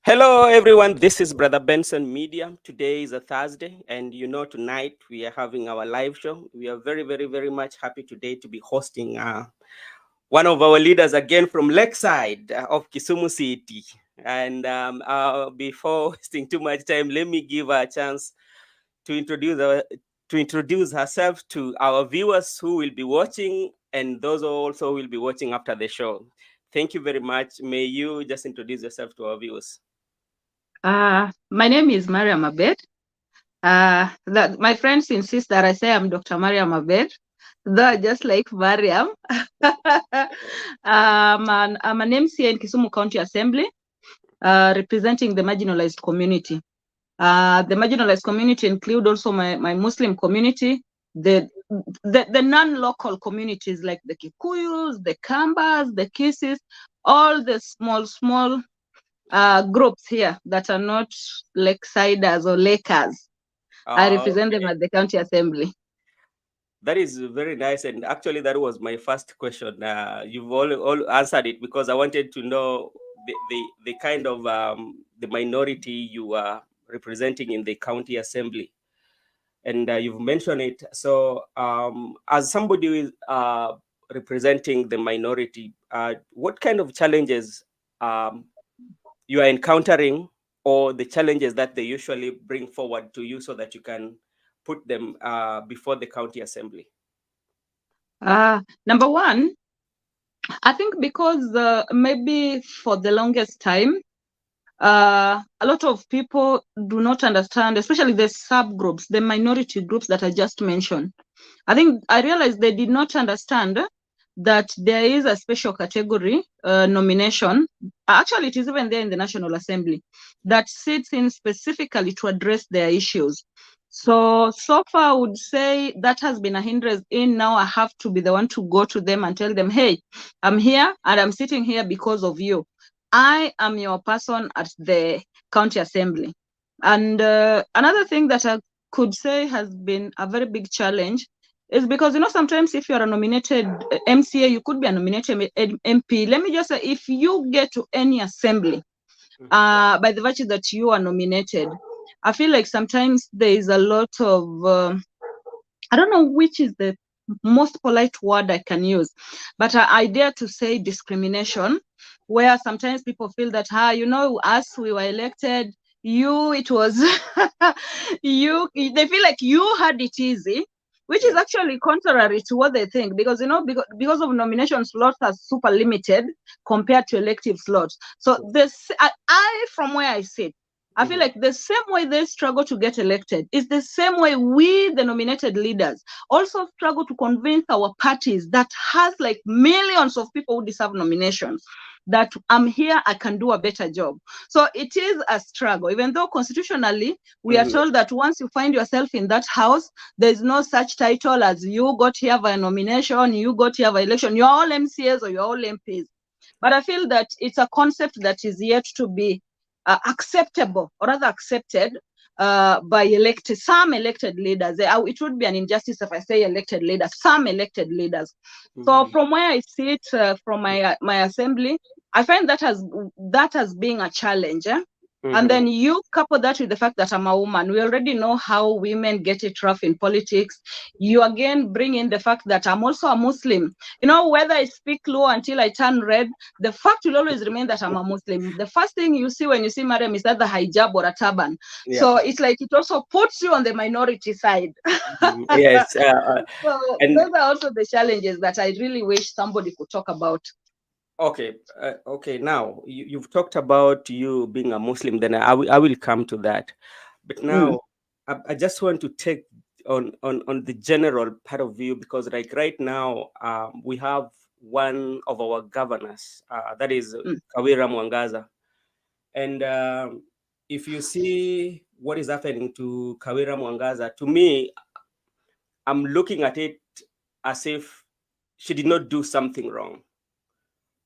Hello, everyone. This is Brother Benson Media. Today is a Thursday, and tonight we are having our live show. We are very, very, very much happy today to be hosting one of our leaders again from Lakeside of Kisumu City. And before wasting too much time, let me give her a chance to introduce herself to our viewers who will be watching and those who also will be watching after the show. Thank you very much. May you just introduce yourself to our viewers. My name is Miriam Abeid. That my friends insist that I say I'm Dr. Miriam Abeid, though just like Miriam. I'm an MC in Kisumu County Assembly, representing the marginalized community. The marginalized community include also my Muslim community, the non-local communities like the Kikuyus, the Kambas, the Kisis, all the small groups here that are not Lakesiders or Lakers. I represent them at the county assembly. That is very nice, and actually, that was my first question. You've all answered it because I wanted to know the kind of the minority you are representing in the county assembly, and you've mentioned it. So, as somebody who is representing the minority, what kind of challenges you are encountering, or the challenges that they usually bring forward to you so that you can put them before the county assembly? Number one, I think because maybe for the longest time, a lot of people do not understand, especially the subgroups, the minority groups that I just mentioned. I realized they did not understand that there is a special category nomination. Actually, it is even there in the National Assembly that sits in specifically to address their issues. So far, I would say that has been a hindrance in now I have to be the one to go to them and tell them, hey, I'm here and I'm sitting here because of you. I am your person at the county assembly. And another thing that I could say has been a very big challenge is because, sometimes if you're a nominated MCA, you could be a nominated MP. Let me just say, if you get to any assembly, by the virtue that you are nominated, I feel like sometimes there is a lot of, I don't know which is the most polite word I can use, but I dare to say discrimination, where sometimes people feel that, us, we were elected, it was, they feel like you had it easy, which is actually contrary to what they think, because because of nomination slots are super limited compared to elective slots. So from where I sit, I feel like the same way they struggle to get elected is the same way we, the nominated leaders, also struggle to convince our parties that has like millions of people who deserve nominations that I'm here, I can do a better job. So it is a struggle, even though constitutionally we are told that once you find yourself in that house, there's no such title as you got here by nomination, you got here by election, you're all MCAs or you're all MPs. But I feel that it's a concept that is yet to be acceptable, or rather accepted by some elected leaders. It would be an injustice if I say elected leaders, some elected leaders. So from where I sit, from my assembly, I find that as being a challenge. And then you couple that with the fact that I'm a woman. We already know how women get it rough in politics. You again bring in the fact that I'm also a Muslim. Whether I speak low until I turn red, the fact will always remain that I'm a Muslim. The first thing you see when you see Miriam is either hijab or a turban. Yeah. So it's like it also puts you on the minority side. Yes. So those are also the challenges that I really wish somebody could talk about. Okay. Now you've talked about you being a Muslim. Then I will come to that. But now I just want to take on the general part of you, because like right now we have one of our governors, that is Kawira Mwangaza, and if you see what is happening to Kawira Mwangaza, to me, I'm looking at it as if she did not do something wrong.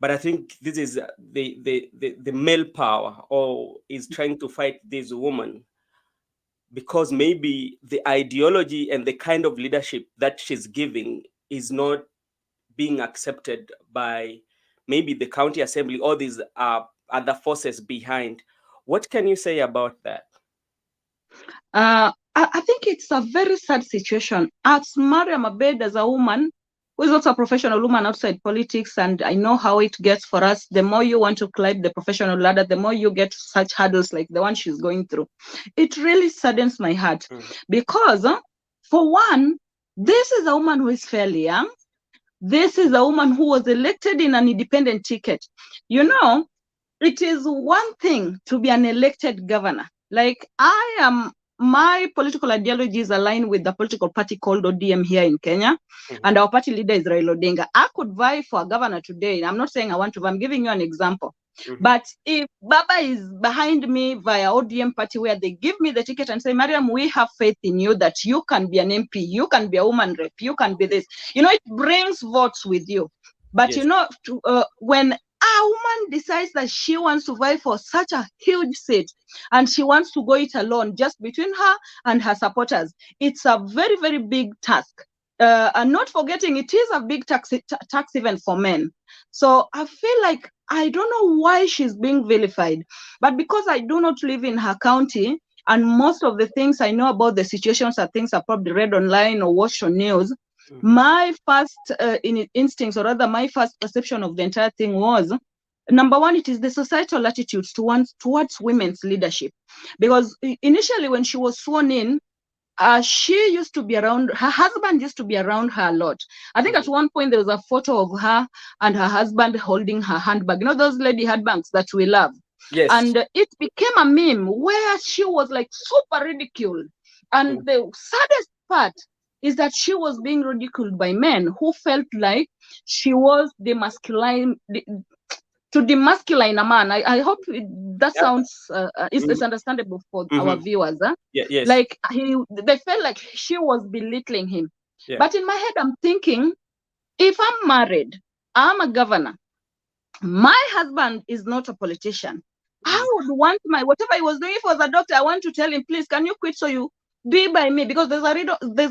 But I think this is the male power, or is trying to fight this woman, because maybe the ideology and the kind of leadership that she's giving is not being accepted by maybe the county assembly or these other forces behind. What can you say about that? I think it's a very sad situation. As Miriam Abeid, as a woman who is also a professional woman outside politics, and I know how it gets for us. The more you want to climb the professional ladder, the more you get such hurdles like the one she's going through. It really saddens my heart because, for one, this is a woman who is fairly young. This is a woman who was elected in an independent ticket. You know, it is one thing to be an elected governor. Like my political ideology is aligned with the political party called ODM here in Kenya, and our party leader is Raila Odinga. I could vie for a governor today. I'm not saying I want to, I'm giving you an example. But if Baba is behind me via ODM party, where they give me the ticket and say, Miriam, we have faith in you that you can be an MP, you can be a woman rep, you can be this. It brings votes with you. But when a woman decides that she wants to vie for such a huge seat and she wants to go it alone, just between her and her supporters, it's a very, very big task. And not forgetting, it is a big tax even for men. So I feel like I don't know why she's being vilified, but because I do not live in her county, and most of the things I know about the situations are things I probably read online or watched on news, my first instincts, or rather my first perception of the entire thing was, number one, it is the societal attitudes towards women's leadership. Because initially when she was sworn in, she used to be around, her husband used to be around her a lot. I think at one point there was a photo of her and her husband holding her handbag. Those lady handbags that we love. Yes. And it became a meme where she was like super ridiculed. And the saddest part is that she was being ridiculed by men who felt like she was to demasculine a man. I hope that sounds is understandable for our viewers. Yes. Like they felt like she was belittling him. But in my head, I'm thinking, if I'm married, I'm a governor, my husband is not a politician. I would want whatever he was doing, if he was a doctor, I want to tell him, please, can you quit so you be by me? Because there's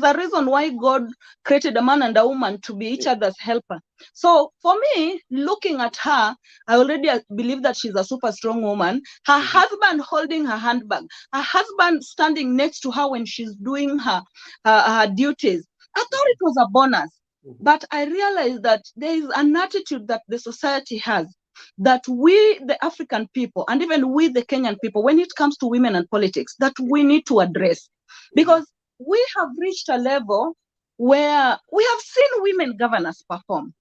a reason why God created a man and a woman to be each other's helper. So for me, looking at her, I already believe that she's a super strong woman. Her husband holding her handbag, her husband standing next to her when she's doing her duties. I thought it was a bonus. But I realized that there is an attitude that the society has, that we, the African people, and even we, the Kenyan people, when it comes to women and politics, that we need to address. Because we have reached a level where we have seen women governors perform.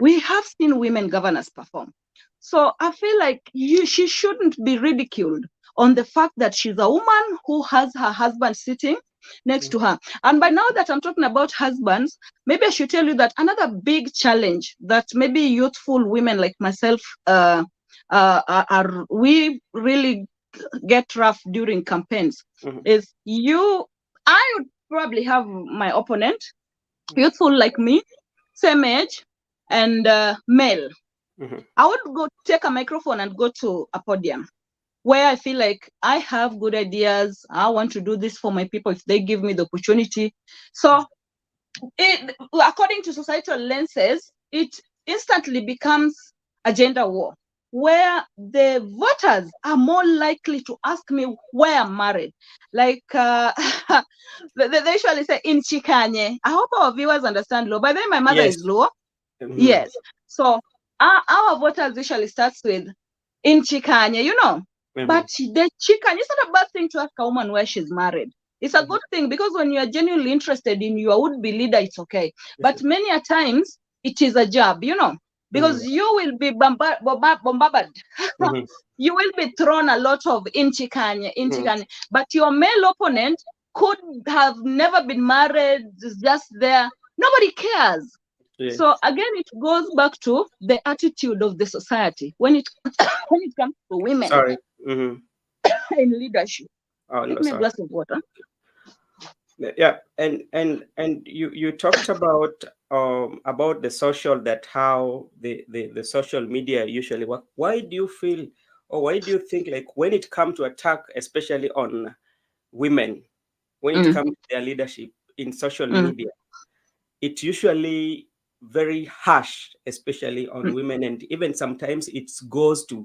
We have seen women governors perform. So I feel like she shouldn't be ridiculed on the fact that she's a woman who has her husband sitting next to her. And by now that I'm talking about husbands, maybe I should tell you that another big challenge that maybe youthful women like myself we really get rough during campaigns is I would probably have my opponent, youthful like me, same age, and male. I would go take a microphone and go to a podium where I feel like I have good ideas. I want to do this for my people if they give me the opportunity. So according to societal lenses, it instantly becomes a gender war, where the voters are more likely to ask me where I'm married. Like they usually say in Chikanye. I hope our viewers understand Luo. By the way, my mother is Luo. Yes. So our voters usually starts with in Chikanye, But the Chikanye, it's not a bad thing to ask a woman where she's married. It's a good thing, because when you are genuinely interested in your would-be leader, it's okay. But many a times, it is a job, because you will be bombarded. You will be thrown a lot of in Chikanye. But your male opponent could have never been married, just there. Nobody cares. So again, it goes back to the attitude of the society when it comes to women in leadership. Give me a glass of water. Yeah, and you talked about the social, that how the social media usually work. Why do you feel, or why do you think, like, when it comes to attack, especially on women, when it comes to their leadership in social media, it's usually very harsh, especially on women, and even sometimes it goes to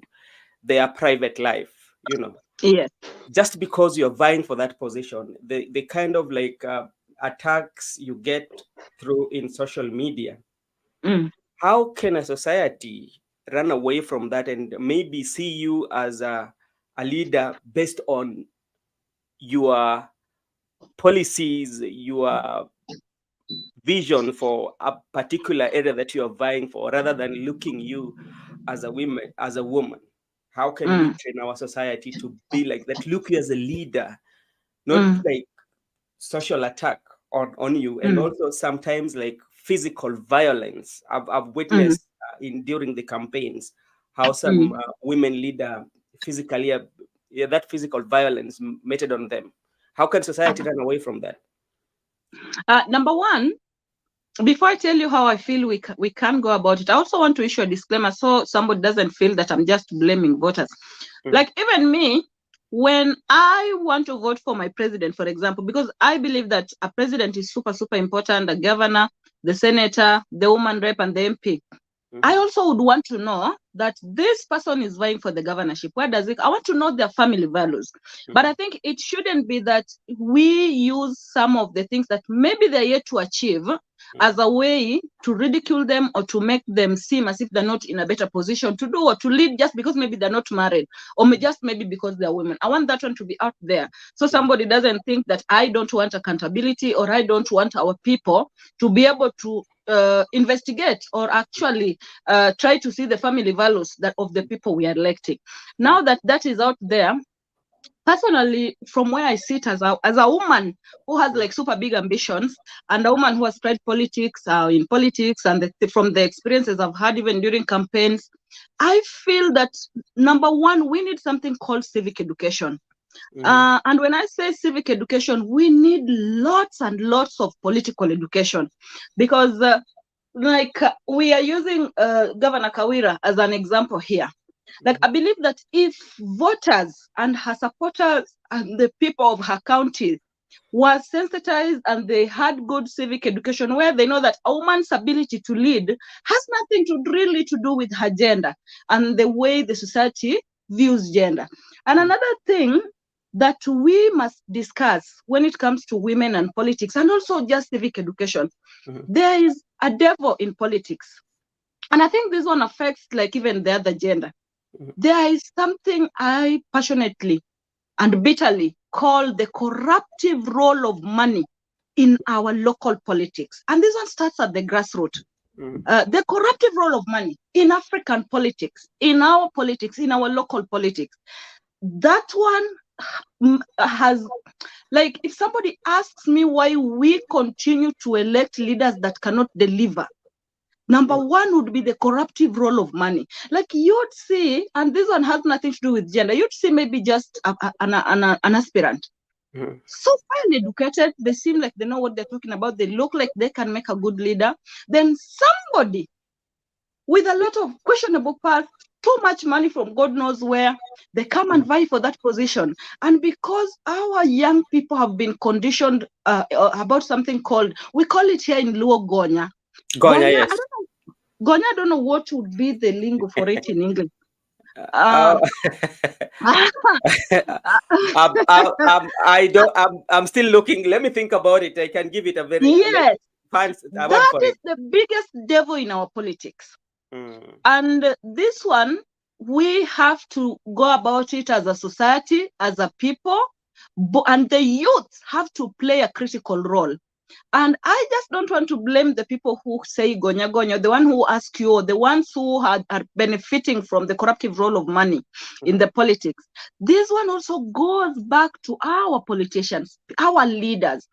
their private life. you know, Yes. just because you're vying for that position, the kind of like attacks you get through in social media, Mm, how can a society run away from that and maybe see you as a leader based on your policies, your vision for a particular area that you are vying for, rather than looking you as a woman? How can we mm, train our society to be like that? Look you as a leader, not mm, like social attack on you, and mm, also sometimes like physical violence. I've mm, witnessed in during the campaigns how some mm. women leader physically yeah, that physical violence meted on them. How can society run away from that? Number one, before I tell you how I feel we can go about it, I also want to issue a disclaimer so somebody doesn't feel that I'm just blaming voters. Mm, Like even me, when I want to vote for my president, for example, because I believe that a president is super, super important, a governor, the senator, the woman rep, and the MP. I mhm, also would want to know that this person is vying for the governorship. Where does it? I want to know their family values. But mhm, I think it shouldn't be that we use some of the things that maybe they're yet to achieve mhm, as a way to ridicule them or to make them seem as if they're not in a better position to do or to lead just because maybe they're not married or just maybe because they're women. I want that one to be out there. So mhm, somebody doesn't think that I don't want accountability or I don't want our people to be able to investigate or actually try to see the family values that of the people we are electing. mhm, Now that that is out there, personally, from where I sit as a woman who has like super big ambitions and a woman who has tried politics in politics and from the experiences I've had even during campaigns, I feel that number one, we need something called civic education. mhm, And when I say civic education, we need lots and lots of political education because we are using Governor Kawira as an example here. Like, I believe that if voters and her supporters and the people of her county were sensitized and they had good civic education where they know that a woman's ability to lead has nothing to really to do with her gender and the way the society views gender. And mhm, another thing that we must discuss when it comes to women and politics and also just civic education, mhm, there is a devil in politics. And I think this one affects like even the other gender. mhm, There is something I passionately and bitterly call the corruptive role of money in our local politics. And this one starts at the grassroots. mhm, The corruptive role of money in African politics, in our local politics. That one has, like, if somebody asks me why we continue to elect leaders that cannot deliver, number mhm, one would be the corruptive role of money. Like you'd see, and this one has nothing to do with gender, you'd see maybe just an aspirant. mhm, So well educated, they seem like they know what they're talking about, they look like they can make a good leader. Then somebody with a lot of questionable past, too much money from God knows where, they come and vie for that position. And because our young people have been conditioned about something called, we call it here in Luo Gonya. Gonya, Gonya, yes. Gonya, I don't know what would be the lingo for it in English. Uh, Um, I don't. I'm still looking. Let me think about it. I can give it a very like yes, fancy a word that for is it. the biggest devil in our politics. Mm, And this one, we have to go about it as a society, as a people, and the youth have to play a critical role. And I just don't want to blame the people who say gonya gonya, the one who ask you, or the ones who are benefiting from the corruptive role of money in mhm, the politics. This one also goes back to our politicians, our leaders.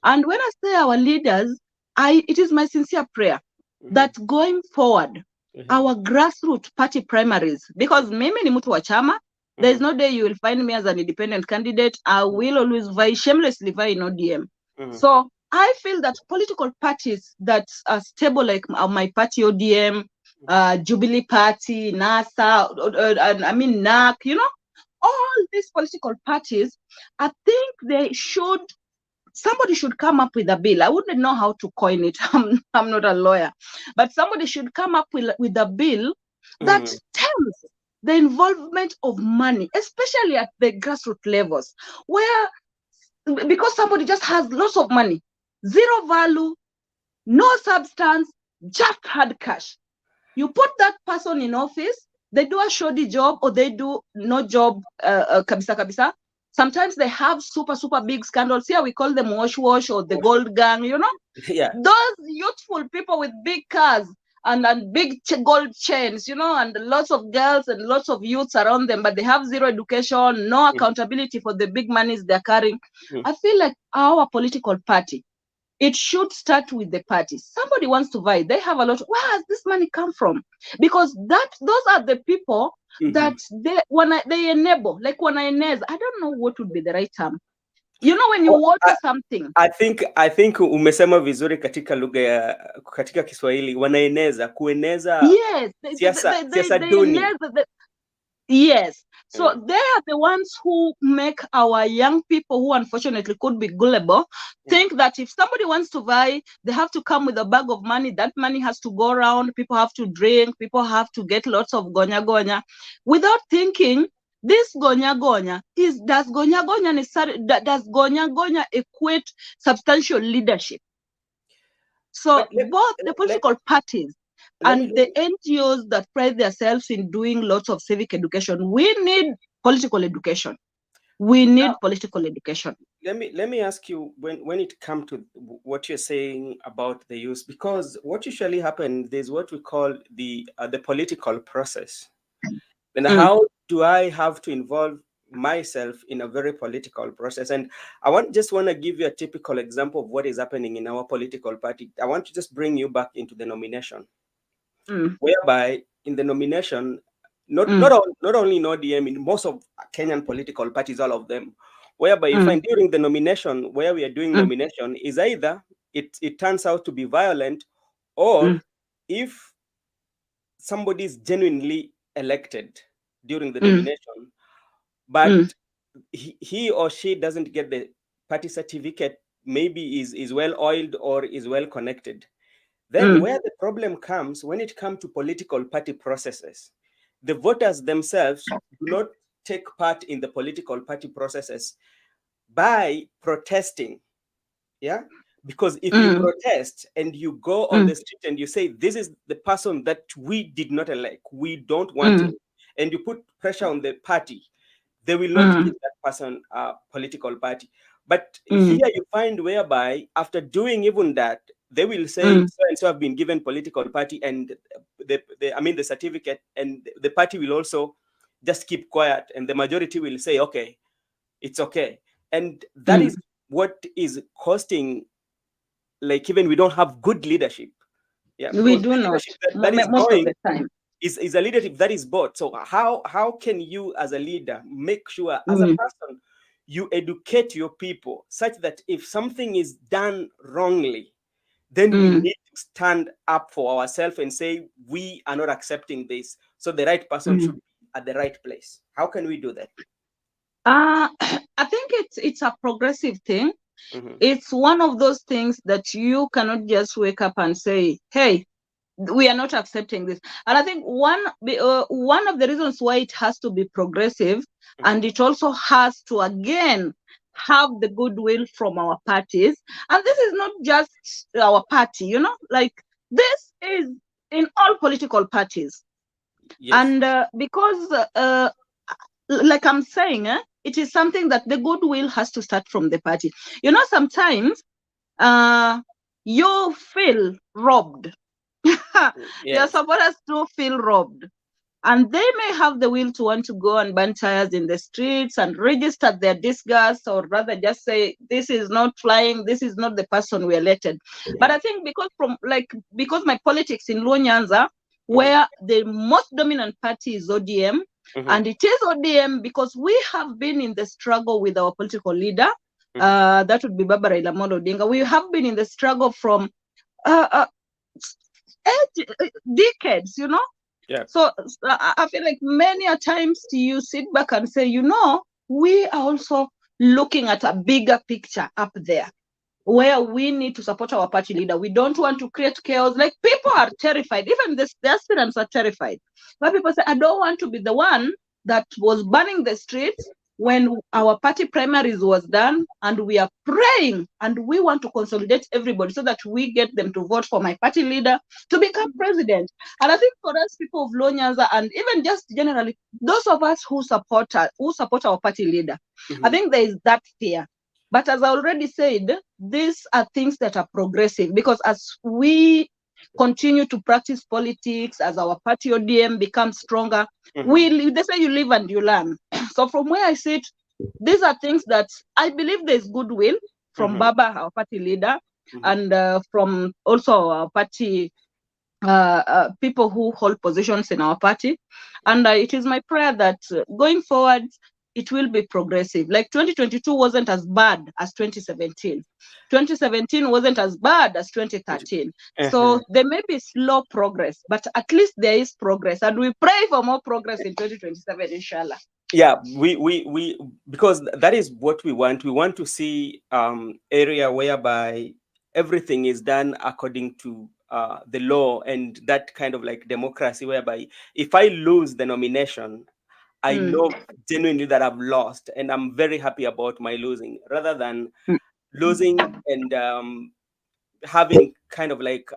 And when I say our leaders, it is my sincere prayer mhm, that going forward, mhm, our grassroots party primaries, because mimi ni mtu wa chama, there is mhm, no day you will find me as an independent candidate. I will always vie, shamelessly vie in ODM. mhm, So I feel that political parties that are stable, like my party ODM, Jubilee Party, NASA, I mean NAC, all these political parties, I think somebody should come up with a bill. I wouldn't know how to coin it. I'm not a lawyer, but somebody should come up with a bill that mhm, tells the involvement of money, especially at the grassroots levels, where because somebody just has lots of money, zero value, no substance, just hard cash. You put that person in office, they do a shoddy job or they do no job, kabisa kabisa. Sometimes they have super big scandals. Here we call them wash or the gold gang, Yeah. Those youthful people with big cars and big gold chains, and lots of girls and lots of youths around them, but they have zero education, no accountability for the big monies they're carrying. I feel like our political party, it should start with the party. Somebody wants to buy, they have a lot. Where has this money come from? Because those are the people that they enable, like wanaeneza. I don't know what would be the right term. When you water something. I think umesema vizuri katika lugha ya katika Kiswahili, wanaeneza, kueneza. Yes, siasa duni. Yes. So they are the ones who make our young people, who unfortunately could be gullible, think that if somebody wants to buy, they have to come with a bag of money. That money has to go around. People have to drink. People have to get lots of gonya gonya, without thinking this gonya gonya does gonya gonya equate substantial leadership? So both the political parties and the NGOs that pride themselves in doing lots of civic education, we need political education. We need political education. Let me ask you, when it comes to what you're saying about the youth, because what usually happens, there's what we call the political process. Then how do I have to involve myself in a very political process? And I just want to give you a typical example of what is happening in our political party. I want to just bring you back into the nomination, whereby in the nomination, not only in ODM, in most of Kenyan political parties, all of them, whereby you find during the nomination, where we are doing nomination, is either it turns out to be violent, or if somebody is genuinely elected during the nomination, but he or she doesn't get the party certificate, maybe is well oiled or is well connected, then where the problem comes, when it comes to political party processes, the voters themselves do not take part in the political party processes by protesting. Yeah, because if you protest and you go on the street and you say, this is the person that we did not elect, we don't want him, and you put pressure on the party, they will not give that person a political party. But here you find whereby after doing even that, they will say so and so have been given political party and the certificate, and the party will also just keep quiet, and the majority will say, okay, it's okay. And that is what is costing, like, even we don't have good leadership. Yeah, we do not. That is most going, of the time is a leadership that is bought. So how can you as a leader make sure as a person you educate your people such that if something is done wrongly, then we need to stand up for ourselves and say we are not accepting this, so the right person should be at the right place? How can we do that? I think it's a progressive thing. It's one of those things that you cannot just wake up and say, hey, we are not accepting this. And I think one of the reasons why it has to be progressive, and it also has to again have the goodwill from our parties. And this is not just our party, like this is in all political parties. Yes. And because like I'm saying, it is something that the goodwill has to start from the party. Sometimes you feel robbed. Your supporters do feel robbed, and they may have the will to want to go and burn tires in the streets and register their disgust, or rather just say, this is not flying, this is not the person we elected. But I think because my politics in Luo Nyanza, where the most dominant party is ODM, and it is ODM because we have been in the struggle with our political leader, that would be Baba Raila Amolo Odinga. We have been in the struggle from decades, Yeah. So I feel like many a times you sit back and say, we are also looking at a bigger picture up there. where we need to support our party leader. We don't want to create chaos. Like, people are terrified. Even the aspirants are terrified. But people say, I don't want to be the one that was burning the streets when our party primaries was done, and we are praying and we want to consolidate everybody so that we get them to vote for my party leader to become president. And I think for us, people of Lonyaza, and even just generally, those of us who support our party leader, I think there is that fear. But as I already said, these are things that are progressive, because as we continue to practice politics, as our party ODM becomes stronger, they say you live and you learn. So from where I sit, these are things that I believe there's goodwill from Baba, our party leader, and from also our party people who hold positions in our party. And it is my prayer that going forward, it will be progressive. Like 2022 wasn't as bad as 2017. 2017 wasn't as bad as 2013. So there may be slow progress, but at least there is progress. And we pray for more progress in 2027, inshallah. Yeah, we because that is what we want. We want to see area whereby everything is done according to the law, and that kind of like democracy, whereby if I lose the nomination, I know genuinely that I've lost, and I'm very happy about my losing, rather than losing and having kind of like,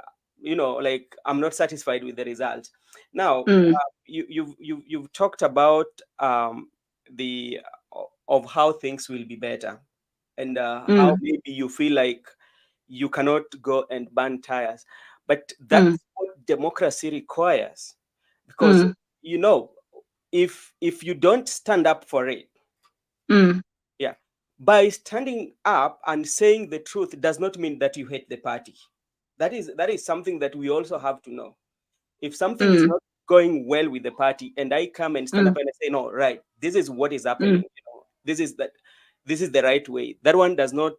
like I'm not satisfied with the result. Now, you've talked about the of how things will be better, and how maybe you feel like you cannot go and burn tires, but that's what democracy requires, because if you don't stand up for it, yeah, by standing up and saying the truth does not mean that you hate the party. That is something that we also have to know. If something is not going well with the party, and I come and stand up and I say, no, right, this is what is happening, this is the right way, that one does not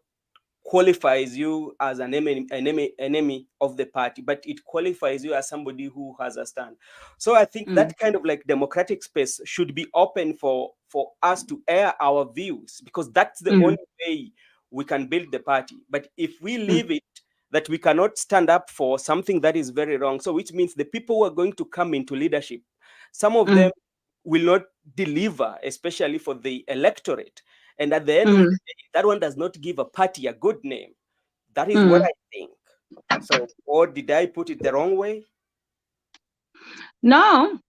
qualifies you as an enemy of the party, but it qualifies you as somebody who has a stand. So I think that kind of like democratic space should be open for us to air our views, because that's the only way we can build the party. But if we leave it that we cannot stand up for something that is very wrong, so which means the people who are going to come into leadership, some of them will not deliver, especially for the electorate. And at the end of the day, that one does not give a party a good name. That is what I think. So, or did I put it the wrong way? No,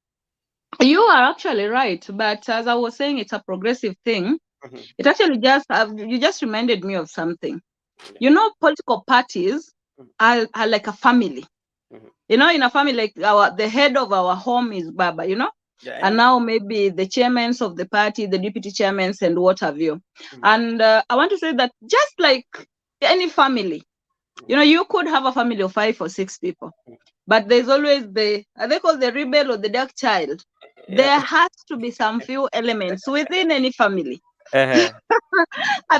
you are actually right. But as I was saying, it's a progressive thing. It actually you just reminded me of something. Political parties are like a family. In a family, like the head of our home is Baba, and now maybe the chairmen of the party, the deputy chairmen, and what have you. And I want to say that just like any family, you could have a family of 5 or 6 people, but there's always they call the rebel or the dark child. There has to be some few elements within any family. I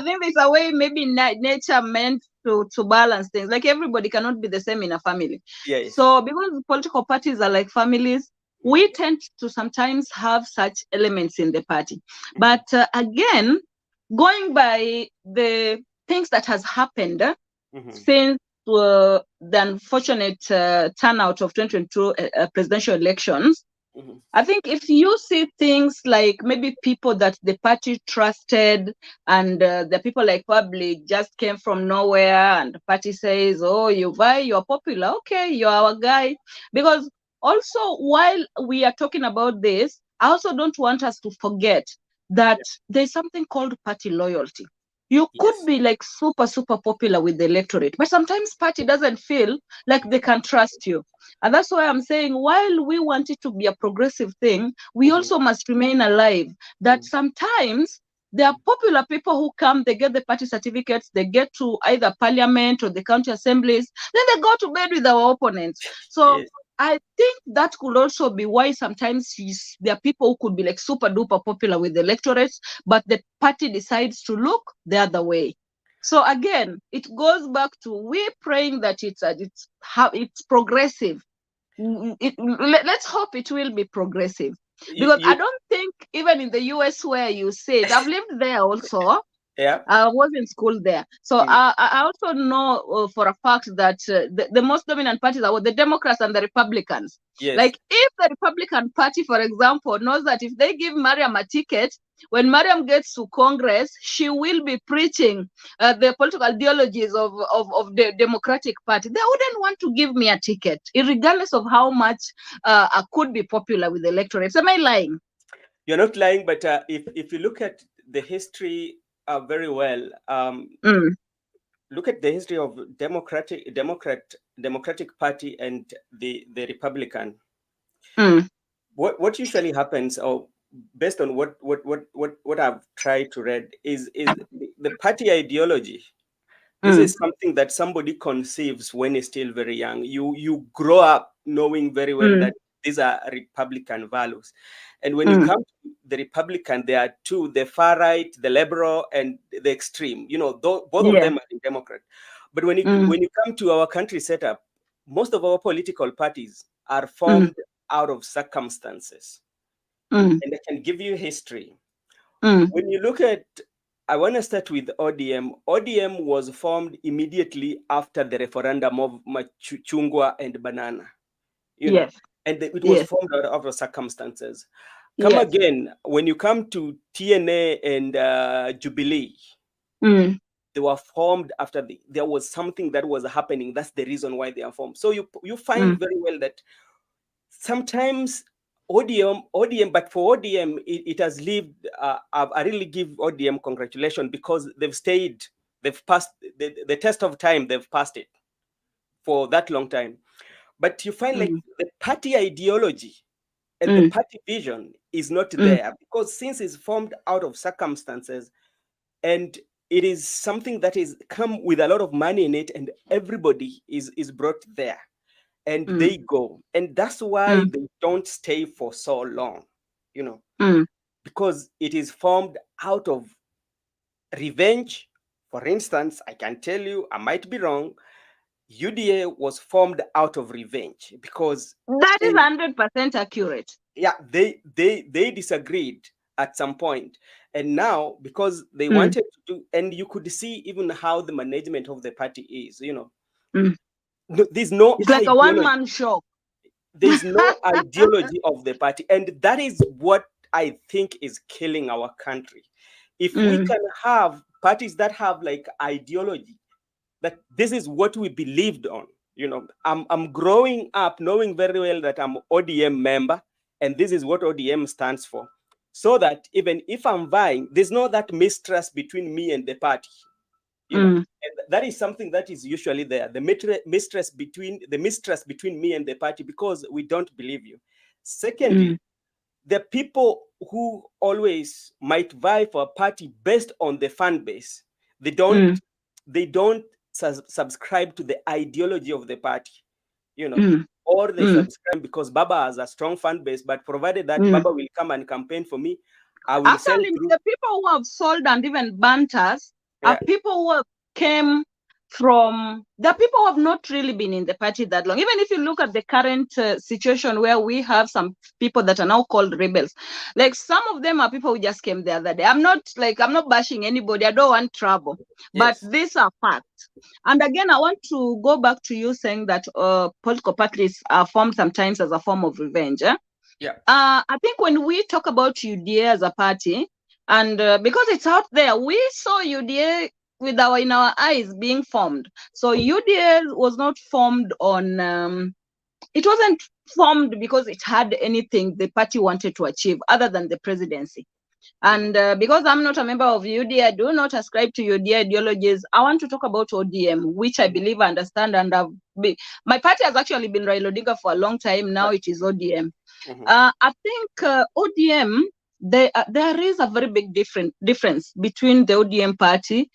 think there's a way maybe nature meant to balance things. Like, everybody cannot be the same in a family. Yes. So because political parties are like families, we tend to sometimes have such elements in the party. But again, going by the things that has happened since the unfortunate turnout of 2022 presidential elections, I think if you see things like maybe people that the party trusted, and the people like Public just came from nowhere, and the party says, oh, you're popular, okay, you're our guy. Because also, while we are talking about this, I also don't want us to forget that there's something called party loyalty. You could be like super, super popular with the electorate, but sometimes party doesn't feel like they can trust you. And that's why I'm saying, while we want it to be a progressive thing, we also must remain alive. That sometimes there are popular people who come, they get the party certificates, they get to either parliament or the county assemblies, then they go to bed with our opponents. So I think that could also be why sometimes there are people who could be like super duper popular with the electorates, but the party decides to look the other way. So again, it goes back to we praying that it's progressive. Let's hope it will be progressive, because I don't think even in the US where you said, I've lived there also, Yeah. I was in school there. So Mm. I also know for a fact that the most dominant parties are the Democrats and the Republicans. Yes. Like if the Republican Party, for example, knows that if they give Miriam a ticket, when Miriam gets to Congress, she will be preaching the political ideologies of the Democratic Party. They wouldn't want to give me a ticket, regardless of how much I could be popular with the electorate. Am I lying? You're not lying, but if you look at the history very well, Mm, look at the history of Democratic Party and the Republican. mm, What usually happens, or based on what I've tried to read, is the party ideology. This mm, is something that somebody conceives when he's still very young. You grow up knowing very well mm, that these are Republican values, and when you mm. come to the Republican, there are two: the far right, the liberal, and the extreme. Both of Yeah. them are in Democrat. But when you Mm, when you come to our country setup, most of our political parties are mm, formed out of circumstances, mm, and I can give you history. mm. When you look at, I want to start with ODM. ODM was formed immediately after the referendum of Machungwa and Banana, you know, Yes. and it was Yes. formed out of circumstances. Come Yes. again, when you come to TNA and Jubilee, Mm, they were formed after there was something that was happening. That's the reason why they are formed. So you find mm, very well that sometimes ODM, but for ODM, it has lived. I really give ODM congratulations because they've passed the test of time, they've passed it for that long time. But you find like mm, the party ideology and the mm, party vision is not mm, there because since it's formed out of circumstances and it is something that is come with a lot of money in it and everybody is brought there and mm, they go. And that's why mm, they don't stay for so long, you know, mm, because it is formed out of revenge. For instance, I can tell you, I might be wrong, UDA was formed out of revenge because that is in 100% accurate. yeah, they disagreed at some point, and now because they Mm, wanted to do, and you could see even how the management of the party is, mm. there's no It's like a ideology. one-man show. There's no ideology of the party, and that is what I think is killing our country. If we Mm, can have parties that have like ideology, that this is what we believed on. I'm growing up knowing very well that I'm ODM member, and this is what ODM stands for. So that even if I'm vying, there's no that mistrust between me and the party. mm, And that is something that is usually there. The mistrust between me and the party because we don't believe you. mm, Secondly, the people who always might vie for a party based on the fan base, they don't mm, they don't subscribe to the ideology of the party, you know, mm, or they mm, subscribe because Baba has a strong fan base, but provided that mm. Baba will come and campaign for me, I will sell Actually, through. the people who have sold and even burnt us are Yeah. people who have came from the people who have not really been in the party that long. Even if you look at the current situation where we have some people that are now called rebels, like some of them are people who just came the other day. I'm not bashing anybody. I don't want trouble, but Yes. these are facts. And again, I want to go back to you saying that political parties are formed sometimes as a form of revenge. Yeah. I think when we talk about UDA as a party, and because it's out there, we saw UDA with in our eyes being formed. So UDA was not formed on. It wasn't formed because it had anything the party wanted to achieve other than the presidency. Mhm. And because I'm not a member of UDA, I do not ascribe to UDA ideologies. I want to talk about ODM, which I Mhm. believe I understand, and my party has actually been Raila Odinga for a long time. Now Right. it is ODM. Mhm. I think ODM, there is a very big difference between the ODM party,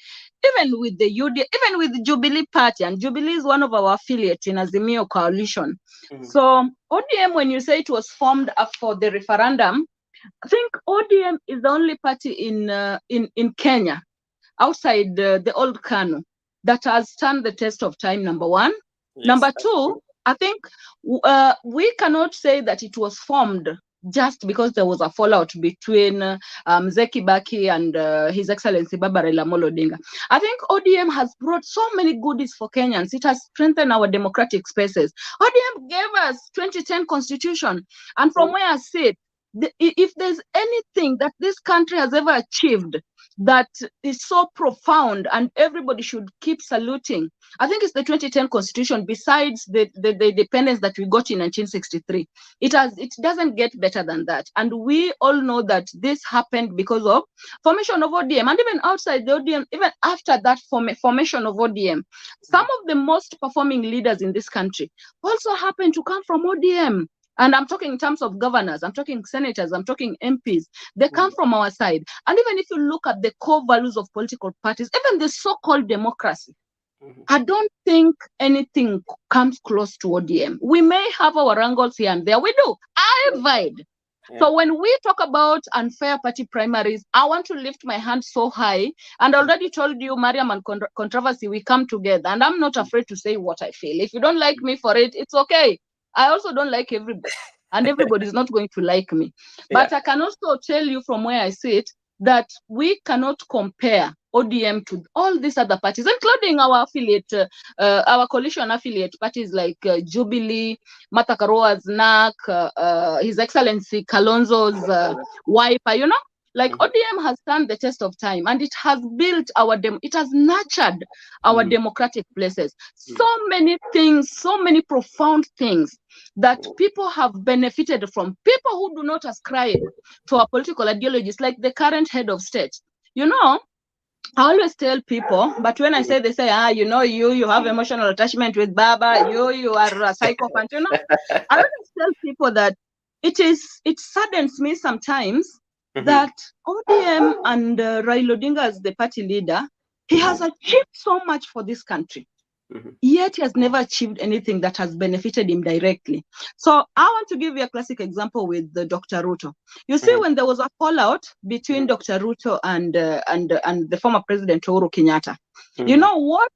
even with the UDA, even with the Jubilee party, and Jubilee is one of our affiliates in Azimio coalition. Mhm. So ODM, when you say it was formed for the referendum, I think ODM is the only party in Kenya outside the old KANU that has stand the test of time. Number one. Yes, Number that's two, true. I think we cannot say that it was formed just because there was a fallout between Zeki Baki and His Excellency Baba Raila Amolo Odinga. I think ODM has brought so many goodies for Kenyans. It has strengthened our democratic spaces. ODM gave us 2010 constitution, and from where I sit, if there's anything that this country has ever achieved that is so profound and everybody should keep saluting, I think it's the 2010 constitution. Besides the independence that we got in 1963, it doesn't get better than that. And we all know that this happened because of formation of ODM. And even outside the ODM, even after that formation of ODM, some of the most performing leaders in this country also happen to come from ODM. And I'm talking in terms of governors, I'm talking senators, I'm talking MPs. They come from our side. And even if you look at the core values of political parties, even the so-called democracy, I don't think anything comes close to ODM. We may have our wrangles here and there. We do. Abeid. So when we talk about unfair party primaries, I want to lift my hand so high. And I already told you, Miriam and controversy, we come together. And I'm not afraid to say what I feel. If you don't like me for it, it's okay. I also don't like everybody. And everybody is not going to like me. But I can also tell you from where I sit that we cannot compare ODM to all these other parties, including our affiliate, our coalition affiliate parties like Jubilee, Martha Karua's NAC, His Excellency Kalonzo's Wiper, you know? Like ODM has stand the test of time, and it has built it has nurtured our democratic places. So many things, so many profound things that people have benefited from. People who do not ascribe to our political ideologies, like the current head of state. You know, I always tell people, but when I say, they say, you know, you have emotional attachment with Baba, you are a psychopath, you know. I always tell people that it saddens me sometimes that ODM and Raila Odinga as the party leader, he has achieved so much for this country. Yet he has never achieved anything that has benefited him directly. So I want to give you a classic example with Dr. Ruto. You see, when there was a fallout between Dr. Ruto and the former president Uhuru Kenyatta, you know what?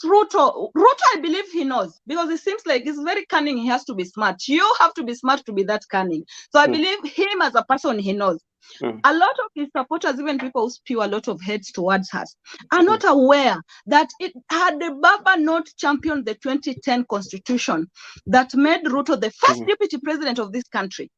Ruto, I believe he knows, because it seems like he's very cunning. He has to be smart. You have to be smart to be that cunning. So I believe him as a person, he knows. A lot of his supporters, even people who spew a lot of hate towards us, are not aware that had the Baba not championed the 2010 constitution that made Ruto the first deputy president of this country,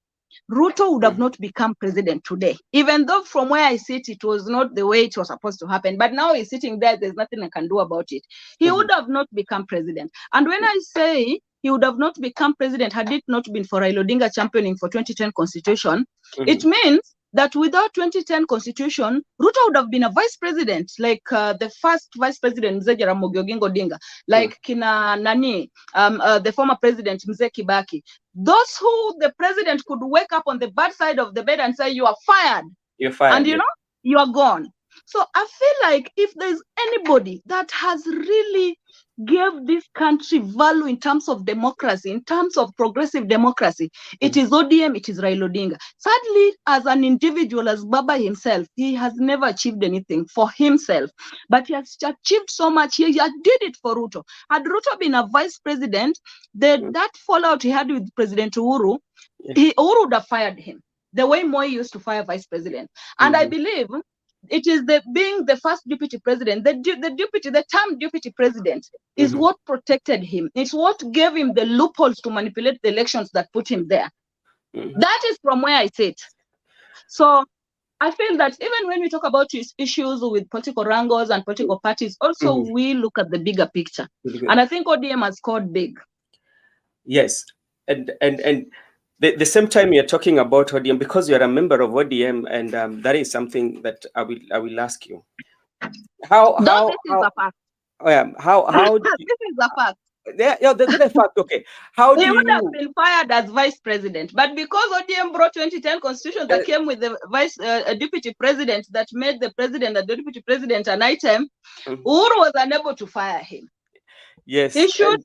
Ruto would have not become president today. Even though from where I sit, it was not the way it was supposed to happen. But now he's sitting there, there's nothing I can do about it. He would have not become president. And when I say he would have not become president had it not been for Raila Odinga championing for 2010 constitution, it means that without 2010 constitution, Ruto would have been a vice president, like the first vice president, Mzee Jaramogi Oginga Odinga, like Kina Nani, the former president, Mzee Kibaki. Those who the president could wake up on the bad side of the bed and say, you are fired. You're fired. And you know, you are gone. So I feel like if there's anybody that has really gave this country value in terms of democracy, in terms of progressive democracy, it is ODM, it is Raila Odinga. Sadly, as an individual, as Baba himself, he has never achieved anything for himself, but he has achieved so much. He did it for Ruto. Had Ruto been a vice president, that fallout he had with President Uhuru, Uhuru would have fired him, the way Moi used to fire vice president. And I believe it is being the first deputy president, the term deputy president is what protected him. It's what gave him the loopholes to manipulate the elections that put him there. That is from where I sit. So I feel that even when we talk about issues with political wrangles and political parties, also we look at the bigger picture. And I think ODM has scored big. Yes. And the same time you're talking about ODM, because you're a member of ODM, and that is something that I will ask you. This is a fact. How this is a fact. Yeah, that's a fact. Okay. How do he you would have been fired as vice president, but because ODM brought 2010 constitution that came with the deputy president that made the president and the deputy president an item, Uhuru was unable to fire him. Yes. He should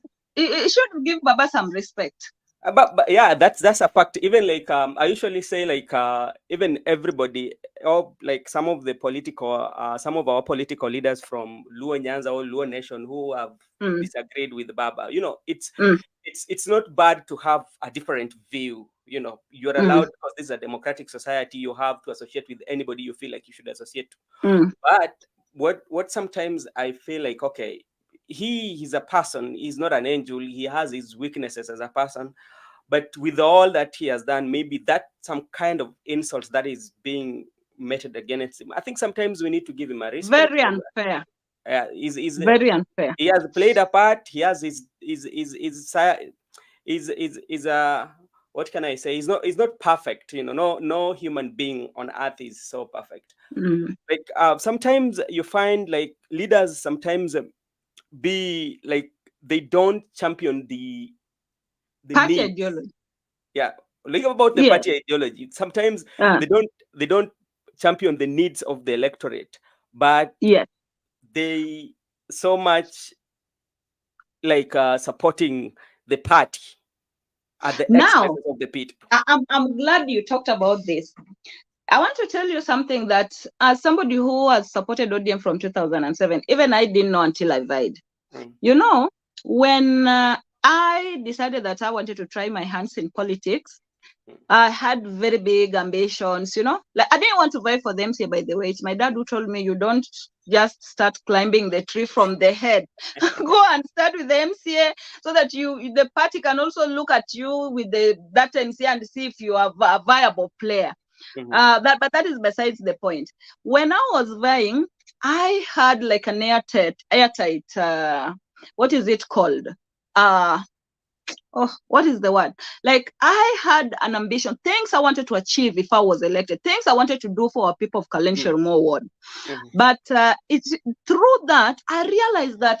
give Baba some respect. But yeah, that's a fact. Even like I usually say like even everybody, or like some of our political leaders from Luo Nyanza or Luo Nation who have Mm, disagreed with Baba, mm, it's not bad to have a different view. You're mm, allowed, because this is a democratic society. You have to associate with anybody you feel like you should associate to. mm. But what sometimes I feel like, okay, he's a person. He's not an angel. He has his weaknesses as a person, but with all that he has done, maybe that some kind of insult that is being meted against him. I think sometimes we need to give him a respect. Very unfair. He's Very unfair. he has played a part. He has his what can I say? He's not perfect. No human being on earth is so perfect. Mm. Like sometimes you find like leaders sometimes be like they don't champion the Party needs. ideology. Yeah, like about the Yes. party ideology, sometimes Uh, they don't champion the needs of the electorate, but yes. they so much like supporting the party at the Now, expenses of the people. I'm glad you talked about this. I want to tell you something that, as somebody who has supported ODM from 2007, even I didn't know until I vied. Mm, You know, when I decided that I wanted to try my hands in politics, mm, I had very big ambitions, Like, I didn't want to vie for the MCA, by the way. It's my dad who told me, you don't just start climbing the tree from the head. Go and start with the MCA so that the party can also look at you with that MCA and see if you are a viable player. mhm, But that is besides the point. When I was vying, I had like an airtight, what is it called? Uh, what is the word? Like, I had an ambition, things I wanted to achieve if I was elected, things I wanted to do for our people of mm, Kalenshire Ward. mhm, But it's through that I realized that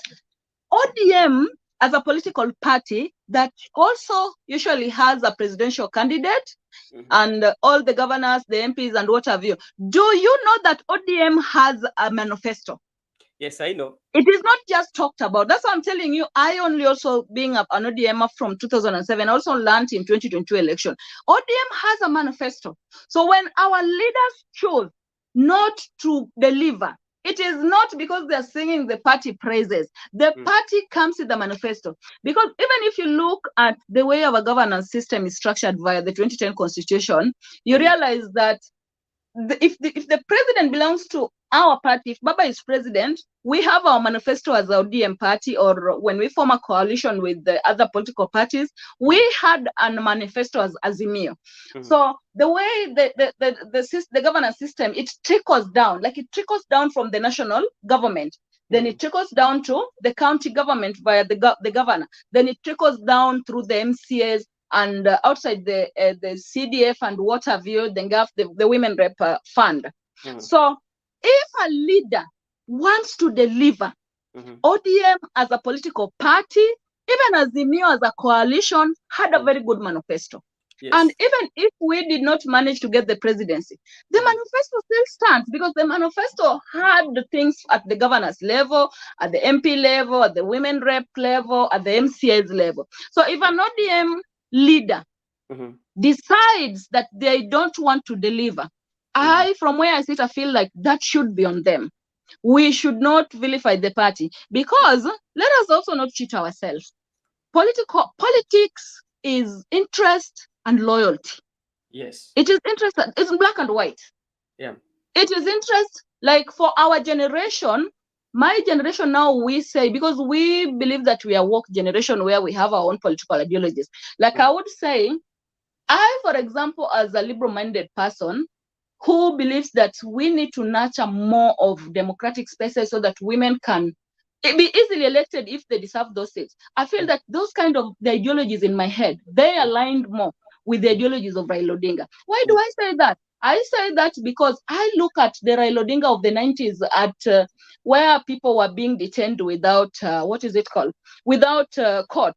ODM, as a political party that also usually has a presidential candidate, mhm. and all the governors, the MPs, and what have you. Do you know that ODM has a manifesto? Yes, I know. It is not just talked about. That's what I'm telling you. I only also, being an ODM from 2007, also learned in 2022 election. ODM has a manifesto. So when our leaders chose not to deliver, it is not because they're singing the party praises. The Mm, party comes with the manifesto. Because even if you look at the way our governance system is structured via the 2010 constitution, you mm, realize that if the president belongs to our party, if Baba is president, we have our manifesto as our DM party, or when we form a coalition with the other political parties, we mm, had a manifesto as Azimio. mm, So the way the governance system, it trickles down, like it trickles down from the national government. Then mm, it trickles down to the county government via the governor. Then it trickles down through the MCAs, and outside the CDF and what have you, then have the women rep fund. mm, So if a leader wants to deliver, mhm, ODM as a political party, even as Azimio as a coalition, had a mm. very good manifesto. And Yes. even if we did not manage to get the presidency, the Mhm, manifesto still stands, because the manifesto had the things at the governor's level, at the MP level, at the women rep level, at the MCA's level. So if an ODM leader mhm, decides that they don't want to deliver, mhm. from where I sit, I feel like that should be on them. We should not vilify the party, because let us also not cheat ourselves. Politics is interest and loyalty. Yes. It is interest. It's black and white. Yeah. It is interest. Like for our generation, my generation now, we say, because we believe that we are woke generation where we have our own political ideologies. Like Mm, I would say, I, for example, as a liberal-minded person who believes that we need to nurture more of democratic spaces so that women can be easily elected if they deserve those seats. I feel mm, that those kind of the ideologies in my head, they mm, aligned more with the ideologies of Raila Odinga. Why do mm. I say that? I say that because I look at the Raila Odinga of the 90s, at where people were being detained without, what is it called? Without court,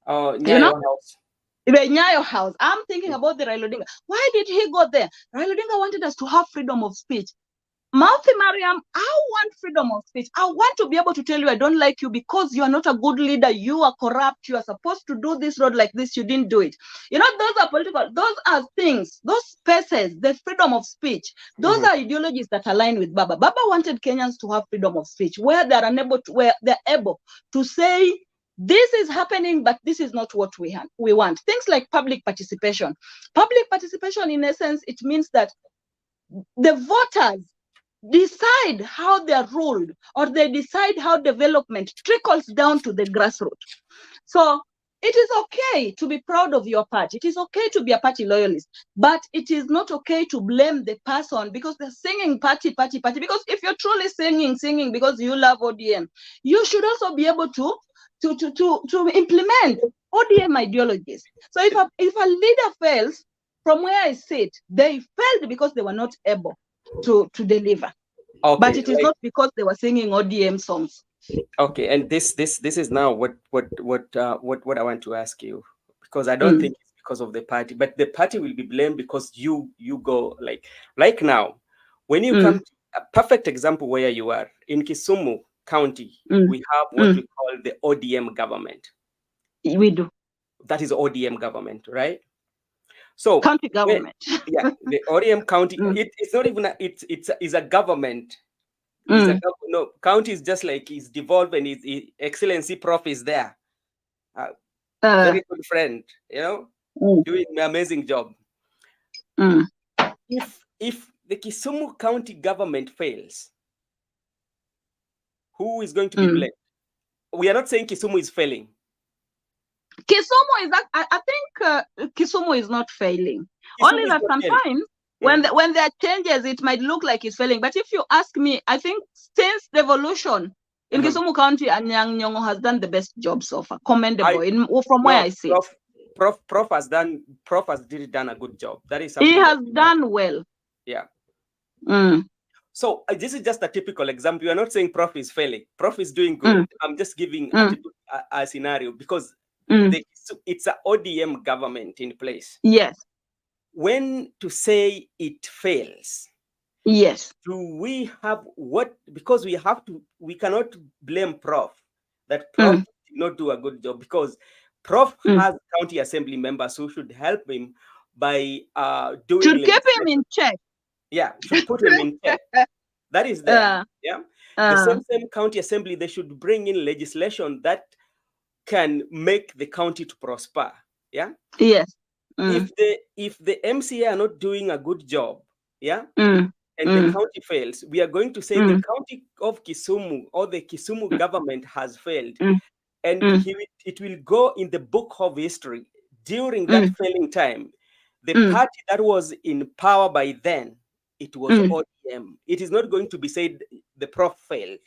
Oh, you know? Nyayo House. The Nyayo house. I'm thinking Mm, about the Raila Odinga. Why did he go there? Raila Odinga wanted us to have freedom of speech. Mouthy Mariam, I want freedom of speech. I want to be able to tell you I don't like you because you are not a good leader. You are corrupt. You are supposed to do this road like this. You didn't do it. You know, those are political. Those are things, those spaces, the freedom of speech. Those are ideologies that align with Baba. Baba wanted Kenyans to have freedom of speech where they are unable to, where they're able to say, this is happening, but this is not what we want. Things like public participation. Public participation, in essence, it means that the voters decide how they're ruled, or they decide how development trickles down to the grassroots. So it is okay to be proud of your party. It is okay to be a party loyalist, but it is not okay to blame the person because they're singing party. Because if you're truly singing because you love ODM, you should also be able to implement ODM ideologies. So if a leader fails, from where I sit, they failed because they were not able to deliver. Okay, but it is not because they were singing ODM songs. Okay, and this is now what I want to ask you, because I don't think it's because of the party, but the party will be blamed because you go like now when you come to a perfect example where you are in Kisumu County, we have what we call the ODM government. We do. That is ODM government, right? So county government. The ODM county. It's not even it's a government. No, county is just like it's devolved, and his Excellency Prof is there. Very good friend, doing an amazing job. If the Kisumu County government fails, who is going to be blamed? We are not saying Kisumu is failing. Kisumu is I think Kisumu is not failing. Only that sometimes when there are changes, it might look like it's failing. But if you ask me, I think since devolution in Kisumu County, Anyang' Nyong'o has done the best job so far. Commendable. From where I sit. Prof has done a good job. That is something he has done well. Yeah. So this is just a typical example. You are not saying Prof is failing. Prof is doing good. I'm just giving a scenario because it's an ODM government in place. Yes. When to say it fails? Yes. Do we have what? Because we cannot blame Prof that Prof did not do a good job, because Prof has county assembly members who should help him by doing. Should keep him in check. Yeah, should put him in check. That is there. The same county assembly, they should bring in legislation that can make the county to prosper. Yeah. Yes. If the MCA are not doing a good job, and the county fails, we are going to say the county of Kisumu or the Kisumu government has failed, and it will go in the book of history. During that failing time, the party that was in power by then, it was ODM. It is not going to be said the Prof failed.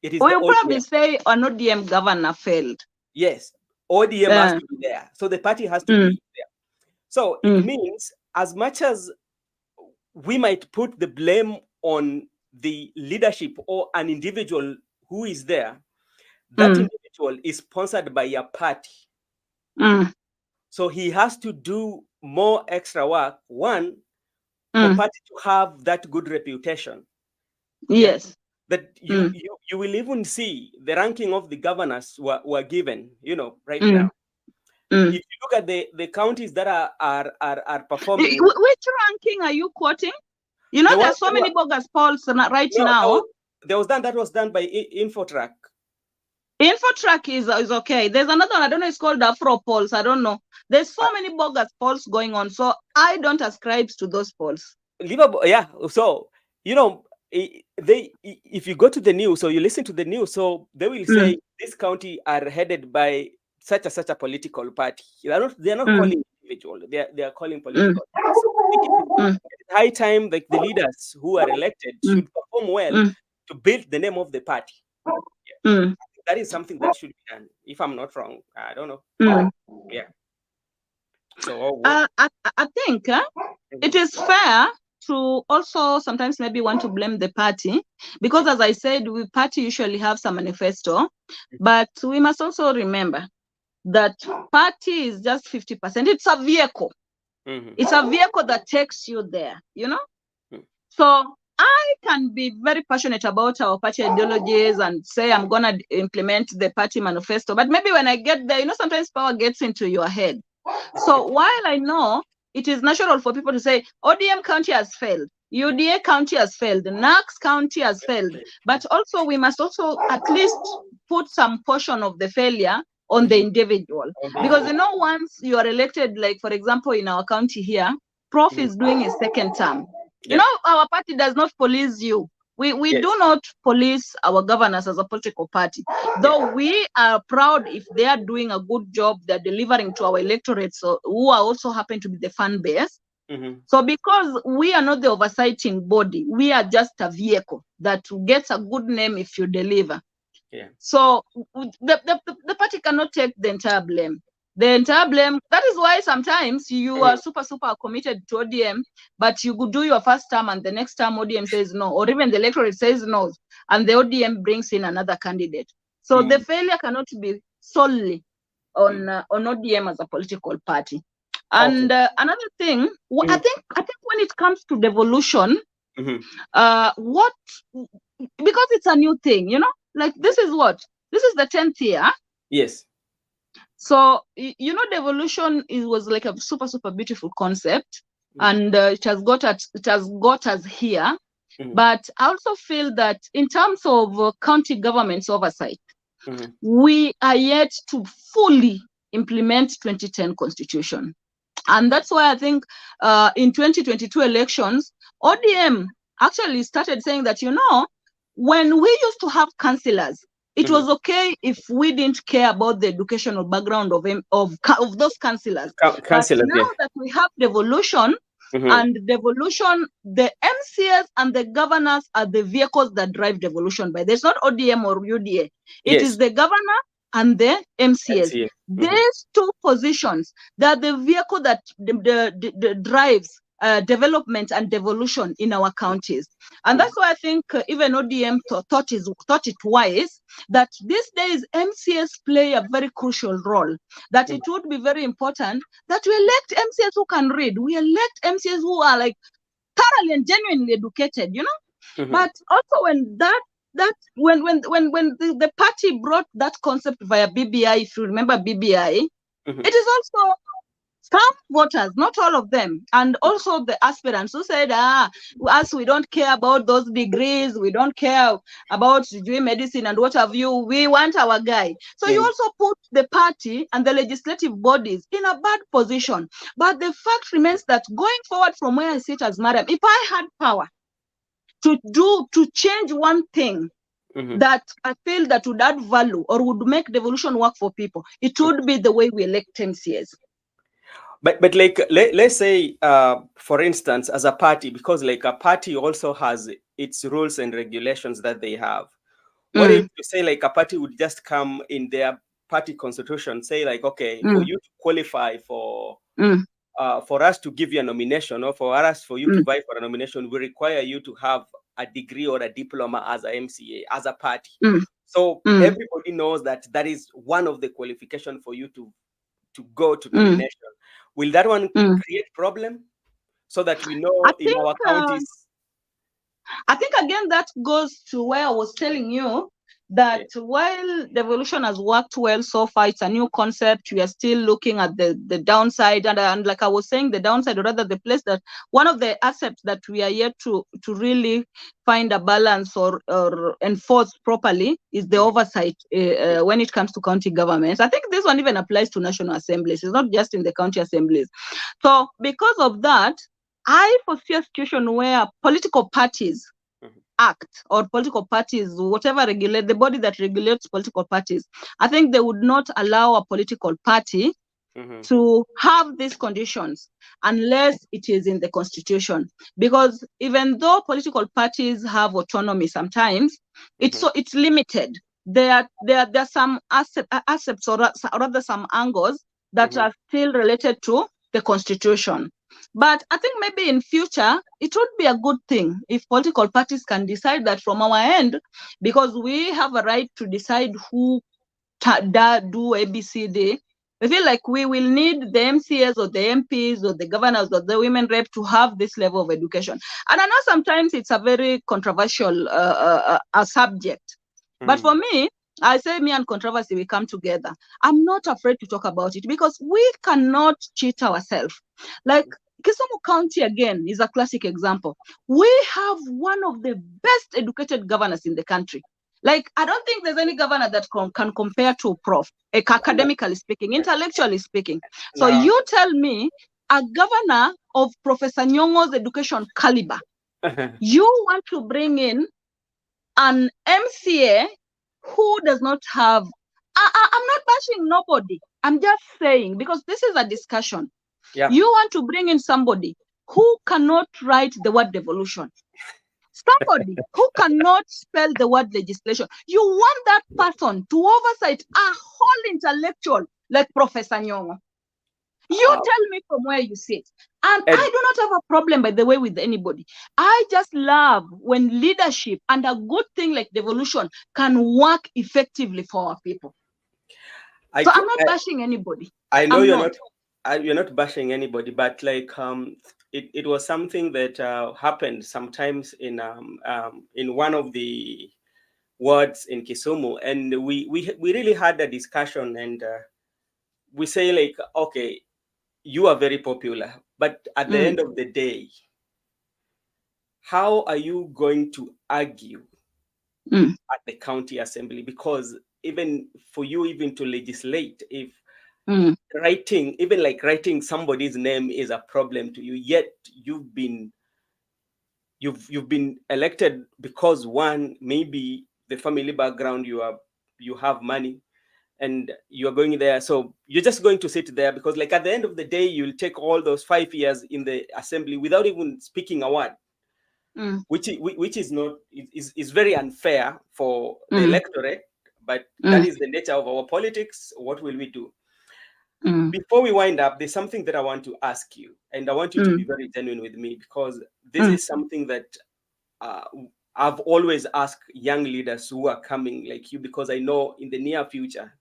It is. We'll probably say an ODM governor failed. Yes, ODM has to be there. So the party has to be there. So it means, as much as we might put the blame on the leadership or an individual who is there, that individual is sponsored by a party. So he has to do more extra work, one, for party to have that good reputation. Yes. That you will even see the ranking of the governors were given, right now. If you look at the counties that are performing. Which ranking are you quoting? There are so many bogus polls right now. That was done by Infotrack. Infotrack is okay. There's another one, I don't know, it's called Afro polls. I don't know. There's so many bogus polls going on. So I don't ascribe to those polls. Yeah. So, if you go to the news, so you listen to the news, so they will say this county are headed by such a political party. They're not calling individual. They are calling political. It's high time the leaders who are elected should perform well to build the name of the party. Yeah. That is something that should be done. If I'm not wrong, I don't know. Yeah. So I think it is fair to also sometimes maybe want to blame the party, because as I said, we party usually have some manifesto, but we must also remember that party is just 50%. It's a vehicle. It's a vehicle that takes you there, So I can be very passionate about our party ideologies and say I'm gonna implement the party manifesto, but maybe when I get there, sometimes power gets into your head. So while I know it is natural for people to say ODM county has failed, UDA county has failed, NAX county has failed, but also we must also at least put some portion of the failure on the individual. Because once you are elected, like for example in our county here, Prof is doing his second term. Our party does not police you. We do not police our governors as a political party, though we are proud if they are doing a good job, they're delivering to our electorates, who are also happen to be the fan base. So because we are not the oversighting body, we are just a vehicle that gets a good name if you deliver. So the party cannot take the entire blame. The entire blame. That is why sometimes you are super committed to ODM, but you could do your first term and the next term ODM says no, or even the electorate says no, and the ODM brings in another candidate. So the failure cannot be solely on ODM as a political party. And another thing, I think when it comes to devolution, what, because it's a new thing, like this is the 10th year. Yes. So devolution was like a super beautiful concept, and it has got us here. But I also feel that in terms of county government's oversight, we are yet to fully implement 2010 constitution. And that's why I think in 2022 elections, ODM actually started saying that, when we used to have councillors, it was okay if we didn't care about the educational background of those councillors. But now that we have devolution, and devolution, the MCS and the governors are the vehicles that drive devolution. But there's not ODM or UDA. It is the governor and the MCS. These two positions, they are the vehicle that drives development and devolution in our counties. And that's why I think even ODM thought it wise that these days MCS play a very crucial role, that it would be very important that we elect MCS who can read, we elect MCS who are like thoroughly and genuinely educated, But also when the party brought that concept via BBI, if you remember BBI, it is also some voters, not all of them, and also the aspirants who said, us, we don't care about those degrees, we don't care about doing medicine and what have you, we want our guy. So you also put the party and the legislative bodies in a bad position. But the fact remains that going forward from where I sit as Miriam, if I had power to change one thing that I feel that would add value or would make devolution work for people, it would be the way we elect MCAs. But like let's say for instance, as a party, because like a party also has its rules and regulations that they have. What if you say like a party would just come in their party constitution, say like, okay, for you to qualify for us to give you a nomination, or for you to vie for a nomination, we require you to have a degree or a diploma as a MCA, as a party. So everybody knows that is one of the qualifications for you to go to nomination. Will that one create problem, so that we know in our counties? I think again that goes to where I was telling you that while devolution has worked well so far, it's a new concept. We are still looking at the downside, and like I was saying, the downside, or rather the place that one of the aspects that we are yet to really find a balance or enforce properly is the oversight when it comes to county governments. I think this one even applies to national assemblies. It's not just in the county assemblies. So because of that, I foresee a situation where political parties act, or political parties, whatever regulate, the body that regulates political parties, I think they would not allow a political party to have these conditions unless it is in the constitution. Because even though political parties have autonomy sometimes, it's limited. There are some aspects or rather some angles that are still related to the constitution. But I think maybe in future, it would be a good thing if political parties can decide that from our end, because we have a right to decide who do ABCD, We feel like we will need the MCAs or the MPs or the governors or the women rep to have this level of education. And I know sometimes it's a very controversial subject. But for me, I say me and controversy, we come together. I'm not afraid to talk about it because we cannot cheat ourselves. Like Kisumu County, again, is a classic example. We have one of the best educated governors in the country. Like, I don't think there's any governor that can compare to Prof, academically speaking, intellectually speaking. So No. you tell me, a governor of Professor Nyong'o's education caliber, you want to bring in an MCA who does not have, I'm not bashing nobody. I'm just saying, because this is a discussion. Yeah. You want to bring in somebody who cannot write the word devolution. Somebody who cannot spell the word legislation. You want that person to oversight a whole intellectual like Professor Nyong'o. You tell me from where you sit. And I do not have a problem, by the way, with anybody. I just love when leadership and a good thing like devolution can work effectively for our people. So I'm not bashing anybody. I know you're not bashing anybody, but like it was something that happened sometimes in one of the wards in Kisumu, and we really had a discussion, and we say like, okay, you are very popular, but at the end of the day, how are you going to argue at the county assembly? Because even for you even to legislate, if writing somebody's name is a problem to you, yet you've been elected because, one, maybe the family background, you have money and you're going there, so you're just going to sit there because, like, at the end of the day, you'll take all those 5 years in the assembly without even speaking a word, which is not is very unfair for the electorate, but that is the nature of our politics. What will we do? Before we wind up, there's something that I want to ask you, and I want you to be very genuine with me, because this is something that I've always asked young leaders who are coming like you, because I know in the near future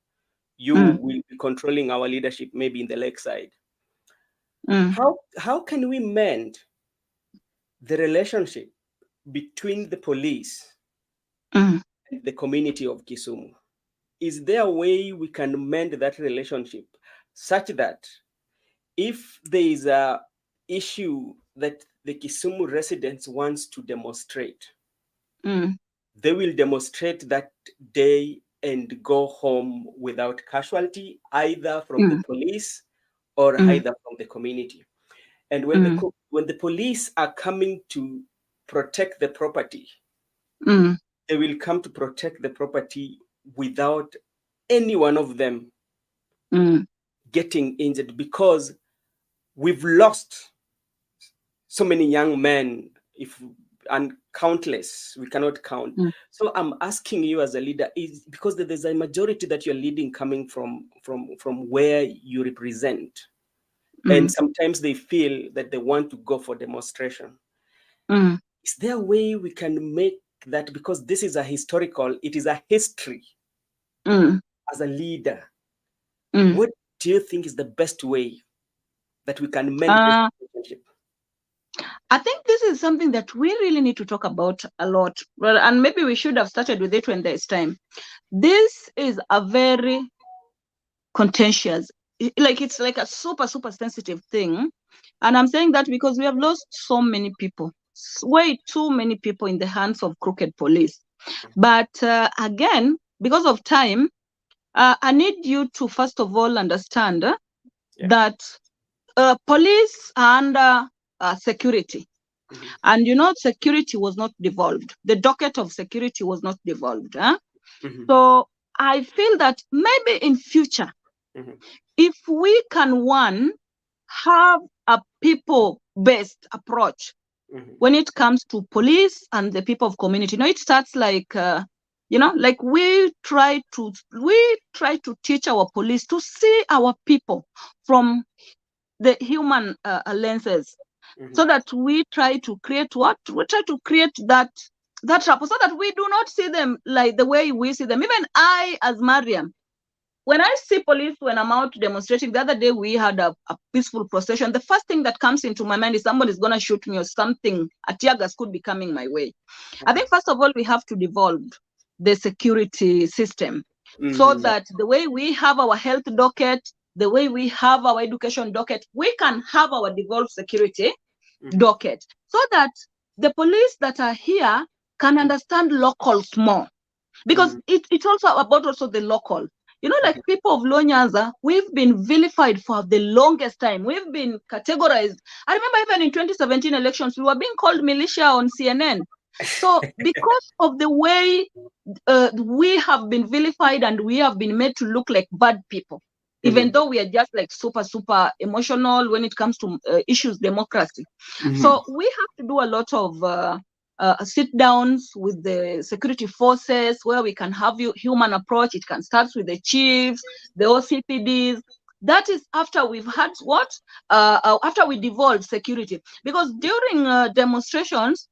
you will be controlling our leadership, maybe in the lakeside. How can we mend the relationship between the police and the community of Kisumu? Is there a way we can mend that relationship such that if there is a issue that the Kisumu residents wants to demonstrate, they will demonstrate that day and go home without casualty, either from the police or either from the community? And when the police are coming to protect the property, they will come to protect the property without any one of them getting injured, because we've lost so many young men, and countless, we cannot count. So I'm asking you as a leader, is because there's a majority that you're leading coming from where you represent, and sometimes they feel that they want to go for demonstration. Is there a way we can make that, because this is it is a history, as a leader? What do you think is the best way that we can mend this relationship? I think this is something that we really need to talk about a lot. Well, and maybe we should have started with it when there's time. This is a very contentious, it's like a super, super sensitive thing. And I'm saying that because we have lost so many people, way too many people in the hands of crooked police. But again, because of time, I need you to first of all understand that police are under security. And security was not devolved. The docket of security was not devolved. So I feel that maybe in future, if we can, one, have a people-based approach when it comes to police and the people of community. It starts like, like we try to teach our police to see our people from the human lenses, so that we try to create that rapport, so that we do not see them like the way we see them. Even I, as Miriam, when I see police when I'm out demonstrating, the other day we had a peaceful procession. The first thing that comes into my mind is somebody's going to shoot me or something. A tear gas could be coming my way. I think first of all, we have to devolve the security system so that the way we have our health docket, the way we have our education docket, we can have our devolved security docket so that the police that are here can understand locals more. Because it's also about also the local. Like people of Lonyaza, we've been vilified for the longest time. We've been categorized. I remember even in 2017 elections, we were being called militia on CNN. So because of the way we have been vilified and we have been made to look like bad people, even though we are just like super, super emotional when it comes to issues democracy. So we have to do a lot of sit downs with the security forces where we can have human approach. It can start with the chiefs, the OCPDs. That is after we've had after we devolve security. Because during demonstrations,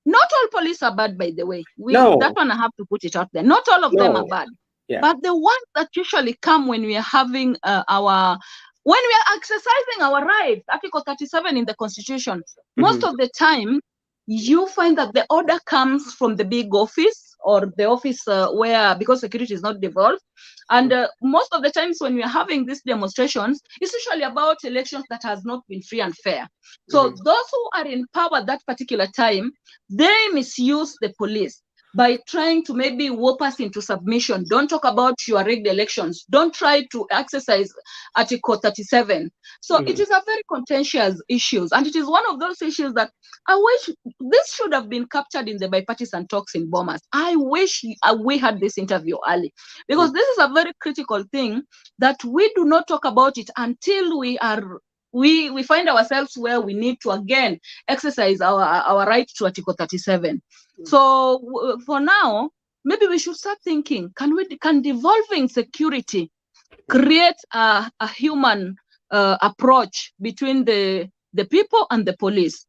not all police are bad, by the way. That one I have to put it out there. Not all of them are bad. Yeah. But the ones that usually come when we are having when we are exercising our rights, Article 37 in the Constitution, most of the time, you find that the order comes from the big office or the office where, because security is not devolved. And most of the times when we're having these demonstrations, it's usually about elections that has not been free and fair. So those who are in power at that particular time, they misuse the police by trying to maybe warp us into submission. Don't talk about your rigged elections. Don't try to exercise Article 37. So it is a very contentious issue. And it is one of those issues that I wish this should have been captured in the bipartisan talks in Bomas. I wish we had this interview early, because this is a very critical thing that we do not talk about it until we find ourselves where we need to again exercise our right to Article 37. So for now, maybe we should start thinking, can devolving security create a human approach between the people and the police?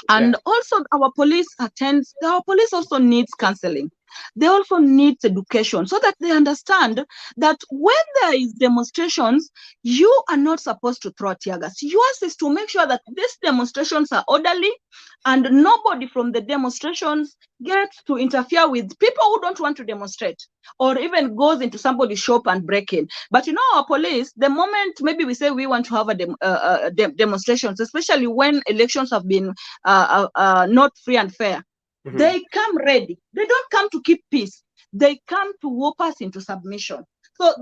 And also our police also needs counseling. They also need education so that they understand that when there is demonstrations, you are not supposed to throw tear gas. Yours is to make sure that these demonstrations are orderly and nobody from the demonstrations gets to interfere with people who don't want to demonstrate or even goes into somebody's shop and break in. But our police, the moment maybe we say we want to have demonstrations, especially when elections have been not free and fair, they come ready. They don't come to keep peace. They come to warp us into submission. So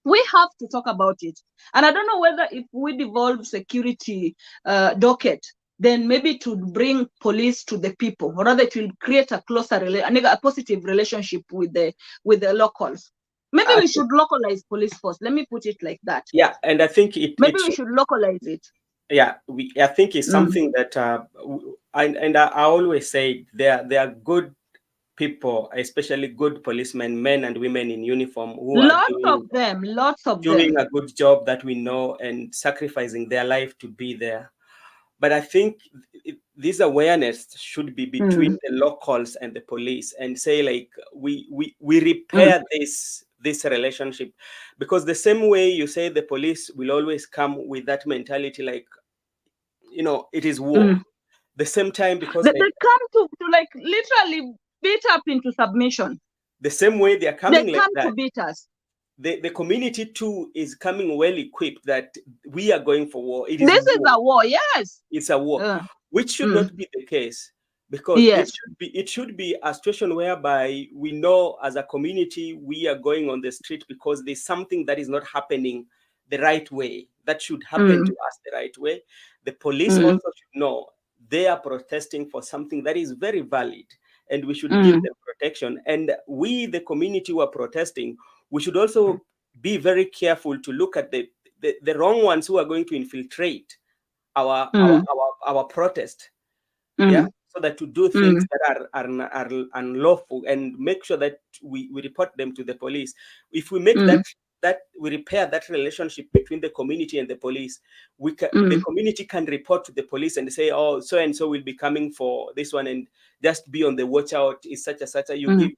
we have to talk about it. And I don't know whether if we devolve security docket, then maybe to bring police to the people, or rather it will create a a positive relationship with the locals. Maybe we should localize police force. Let me put it like that. Yeah, and I think maybe we should localize it. Yeah, I think it's something that I always say there are good people, especially good policemen, men and women in uniform, who lots are of them doing a good job that we know and sacrificing their life to be there. But I think this awareness should be between the locals and the police, and say like we repair this relationship, because the same way you say the police will always come with that mentality like, it is war. The same time, because they come to like literally beat up into submission. The same way they are coming they like come that. To beat us. The community too is coming well equipped that we are going for war. This is a war, yes. It's a war, which should not be the case, because it should be a situation whereby we know as a community we are going on the street because there's something that is not happening the right way that should happen to us the right way. The police also should know they are protesting for something that is very valid, and we should give them protection. And we, the community who are protesting, we should also be very careful to look at the wrong ones who are going to infiltrate our protest. Yeah, so that to do things that are unlawful, and make sure that we report them to the police. If we make that we repair that relationship between the community and the police, the community can report to the police and say, oh, so and so will be coming for this one, and just be on the watch out. Is such a you give,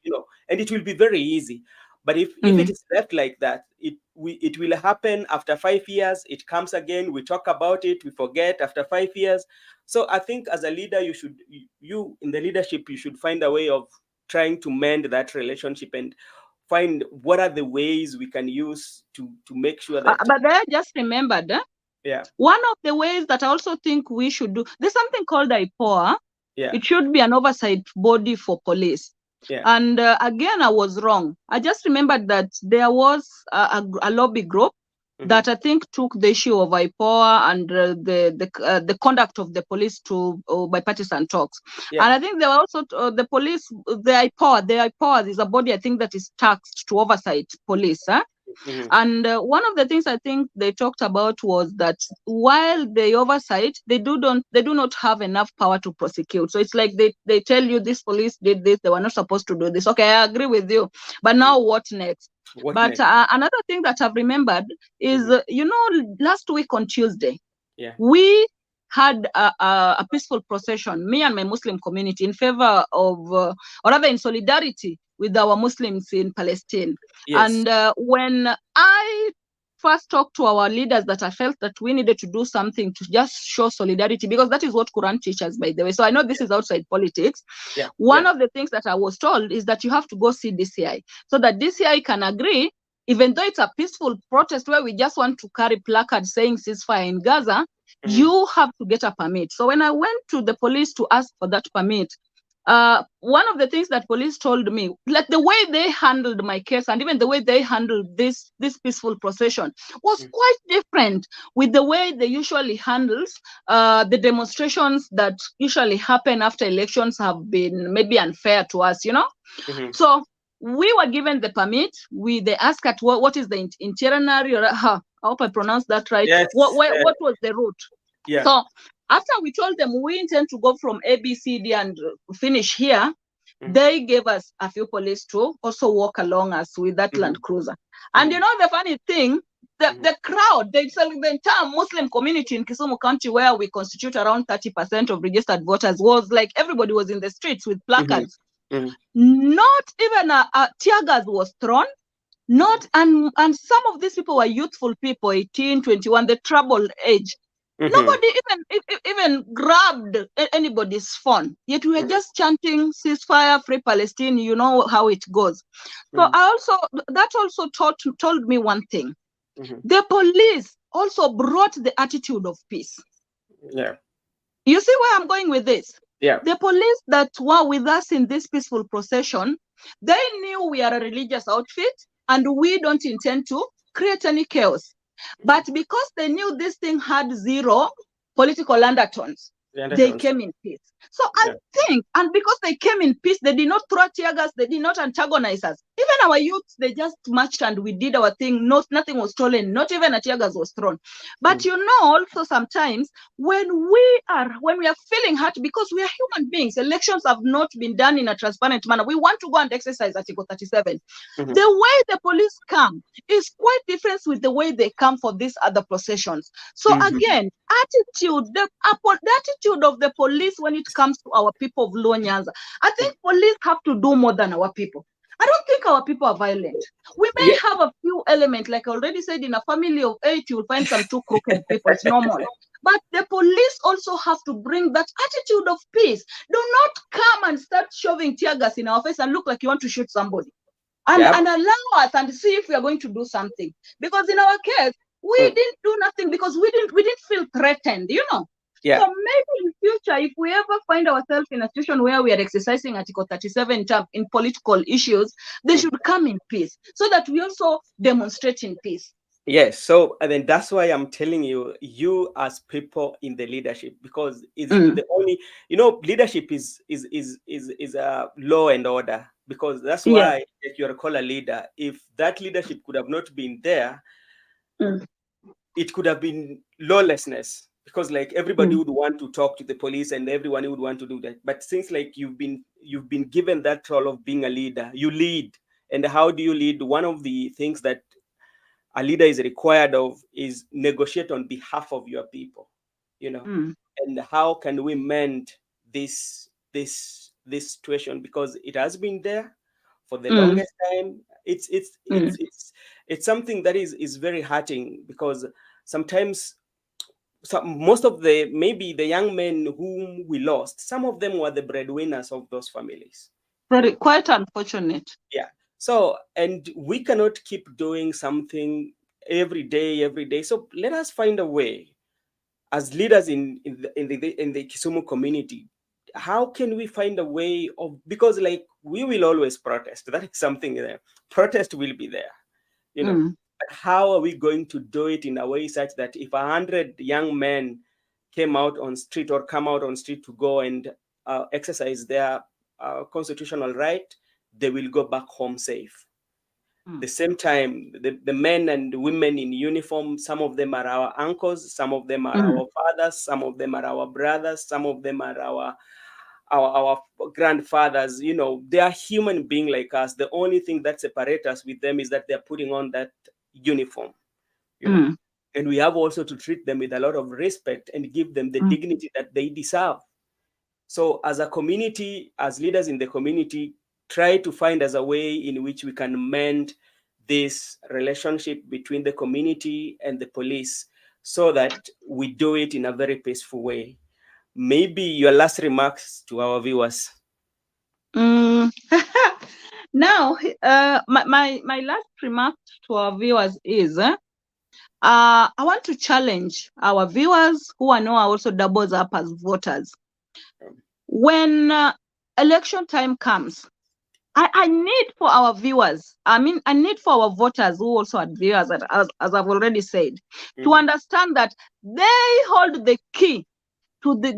and it will be very easy. But if it is left like that, it will happen after 5 years. It comes again. We talk about it. We forget after 5 years. So I think as a leader, you in the leadership, you should find a way of trying to mend that relationship and find what are the ways we can use to make sure that But I just remembered, yeah, one of the ways that I also think we should do, there's something called IPOA. yeah, It should be an oversight body for police. yeah, And again, I was wrong. I just remembered that there was a lobby group that I think took the issue of IPOA and the conduct of the police to bipartisan talks. yeah. And I think there were also the police, the IPOA is a body I think that is tasked to oversight police. And one of the things I think they talked about was that while they oversight, they do not have enough power to prosecute. So it's like they tell you this police did this, they were not supposed to do this. Okay, I agree with you, but now what next? What But next? another thing that I've remembered is, last week on Tuesday, Yeah, we had a peaceful procession, me and my Muslim community, in favor of, or rather in solidarity with our Muslims in Palestine. yes. And when I first talked to our leaders, that I felt that we needed to do something to just show solidarity, because that is what Quran teaches, by the way. So I know this is outside politics. Yeah, One of the things that I was told is that you have to go see DCI so that DCI can agree, even though it's a peaceful protest where we just want to carry placards saying ceasefire in Gaza, you have to get a permit. So when I went to the police to ask for that permit, one of the things that police told me, like the way they handled my case and even the way they handled this peaceful procession was quite different with the way they usually handles the demonstrations that usually happen after elections have been maybe unfair to us, So we were given the permit. They asked at what is the itinerary, or I hope I pronounced that right. yes. What was the route? Yeah. So after we told them we intend to go from A, B, C, D and finish here, they gave us a few police to also walk along us with that Land Cruiser. And the funny thing, the crowd, the entire Muslim community in Kisumu County, where we constitute around 30% of registered voters, was like everybody was in the streets with placards. Not even a tear gas was thrown. And some of these people were youthful people, 18, 21, the troubled age. Nobody even grabbed anybody's phone. Yet we were just chanting ceasefire, free Palestine. You know how it goes. So that also told me one thing. The police also brought the attitude of peace. Yeah. You see where I'm going with this? Yeah. The police that were with us in this peaceful procession, they knew we are a religious outfit and we don't intend to create any chaos. But because they knew this thing had zero political undertones, they came in peace. So I think, and because they came in peace, they did not throw tear gas, they did not antagonize us. Even our youths, they just marched and we did our thing. Nothing was stolen, not even a tear gas was thrown. But also sometimes when we are feeling hurt, because we are human beings, elections have not been done in a transparent manner. We want to go and exercise Article 37. The way the police come is quite different with the way they come for these other processions. So again, the attitude of the police when it comes to our people of Luo Nyanza, I think police have to do more than our people. I don't think our people are violent. We may have a few elements, like I already said, in a family of 8, you will find some 2 crooked people. It's normal. But the police also have to bring that attitude of peace. Do not come and start shoving tear gas in our face and look like you want to shoot somebody. And allow us and see if we are going to do something. Because in our case, we didn't do nothing because we didn't feel threatened, Yeah. So maybe in future, if we ever find ourselves in a situation where we are exercising Article 37 in political issues, they should come in peace so that we also demonstrate in peace. Yes. So and then that's why I'm telling you as people in the leadership, because it's the only, leadership is a law and order, because that's why you're called a leader. If that leadership could have not been there, it could have been lawlessness, because like everybody would want to talk to the police and everyone would want to do that. But since like you've been given that role of being a leader, you lead. And how do you lead? One of the things that a leader is required of is negotiate on behalf of your people, and how can we mend this situation, because it has been there for the Mm. longest time. It's something that is very hurting, because sometimes most of the, maybe the young men whom we lost, some of them were the breadwinners of those families. Very quite unfortunate. Yeah. So, and we cannot keep doing something every day. So let us find a way as leaders in the Kisumu community. How can we find a way of, because like we will always protest. That is something there. Protest will be there, you know. Mm. But how are we going to do it in a way such that if 100 young men came out on street, or come out on street to go and exercise their constitutional right, they will go back home safe? The same time, the men and women in uniform, some of them are our uncles, some of them are Mm. our fathers, some of them are our brothers, some of them are our grandfathers. You know, they are human beings like us. The only thing that separates us with them is that they're putting on that uniform, you know. Mm. And we have also to treat them with a lot of respect and give them the Mm. dignity that they deserve. So, as a community, as leaders in the community, try to find as a way in which we can mend this relationship between the community and the police, so that we do it in a very peaceful way. Maybe your last remarks to our viewers. Mm. Now, my last remark to our viewers is, I want to challenge our viewers who are now also doubles up as voters. When election time comes, I need for our viewers, I need for our voters who also are viewers, as I've already said, to Mhm. understand that they hold the key to the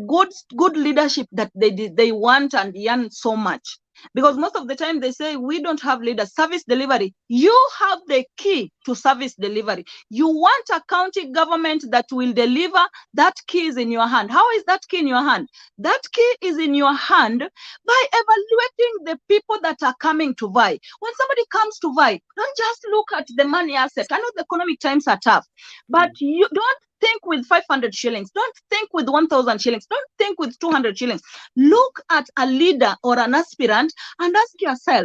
good leadership that they want and yearn so much. Because most of the time they say we don't have leaders. Service delivery, you have the key to service delivery. You want a county government that will deliver, that key is in your hand. How is that key in your hand? That key is in your hand by evaluating the people that are coming to vie. When somebody comes to vie, don't just look at the money asset. I know the economic times are tough, but you don't think with 500 shillings. Don't think with 1,000 shillings. Don't think with 200 shillings. Look at a leader or an aspirant and ask yourself,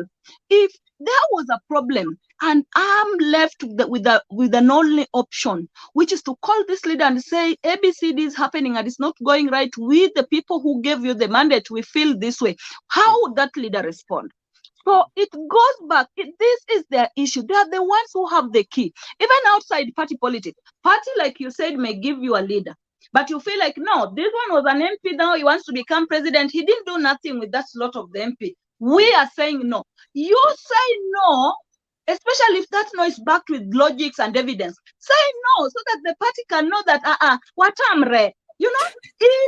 if there was a problem and I'm left with an only option, which is to call this leader and say, ABCD is happening and it's not going right with the people who gave you the mandate, we feel this way. How would that leader respond? So it goes back. This is their issue. They are the ones who have the key. Even outside party politics, party, like you said, may give you a leader. But you feel like, no, this one was an MP, now he wants to become president. He didn't do nothing with that slot of the MP. We are saying no. You say no, especially if that no is backed with logics and evidence. Say no so that the party can know that, watamre, you know,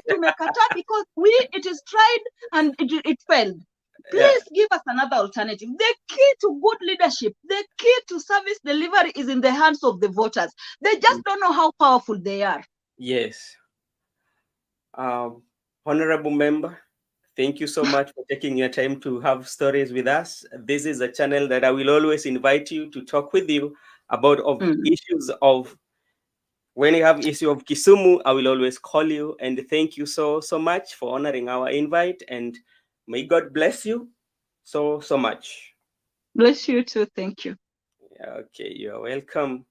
to make a because it is tried and it failed. Yeah. Please give us another alternative. The key to good leadership, the key to service delivery is in the hands of the voters. They just don't know how powerful they are. Yes. Honorable member, thank you so much for taking your time to have stories with us. This is a channel that I will always invite you to talk with you about of issues of, when you have issue of Kisumu, I will always call you. And thank you so much for honoring our invite. And may God bless you so much. Bless you too. Thank you. Okay, you're welcome.